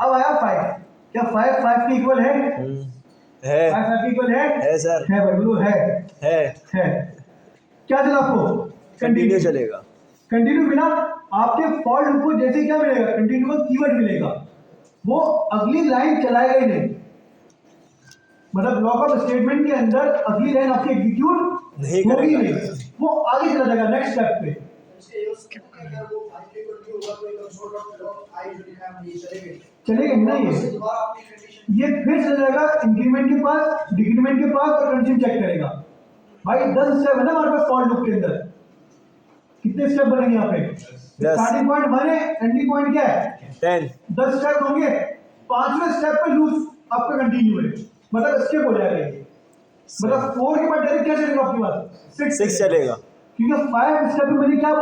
अब आया 5, क्या 5 5 के इक्वल है? है 5 5 के इक्वल है सर, है भाई, बोलो है। है। क्या चला आपको? कंटिन्यू चलेगा। कंटिन्यू बिना आपके फॉल्ट लूप को जैसे क्या मिलेगा? कंटिन्यूअस कीवर्ड मिलेगा, वो अगली लाइन चलाएगा ही नहीं। मतलब ब्लॉक ऑफ स्टेटमेंट के अंदर अगली लाइन आपकी एग्जीक्यूट नहीं होगी करेगा। नहीं, वो आगे चला जाएगा नेक्स्ट स्टेप पे। चलेगा नहीं, ये फिर चला जाएगा इंक्रीमेंट के पास, डिक्रीमेंट के पास और कंडीशन चेक करेगा। भाई 10 स्टेप है ना हमारे पास फॉर लूप के अंदर, कितने स्टेप बनेंगे यहाँ पे? स्टार्टिंग पॉइंट 1 है, एंडिंग पॉइंट क्या है? 10। 10 स्टेप होंगे, 5वें स्टेप पे लूप आपका कंटिन्यू है, मतलब स्टेप हो जाएगा ये। मतलब 4 के बाद डायरेक्ट क्या चलेगा आपके पास? 6 6 चलेगा। क्योंकि 5 स्टेप में मैंने क्या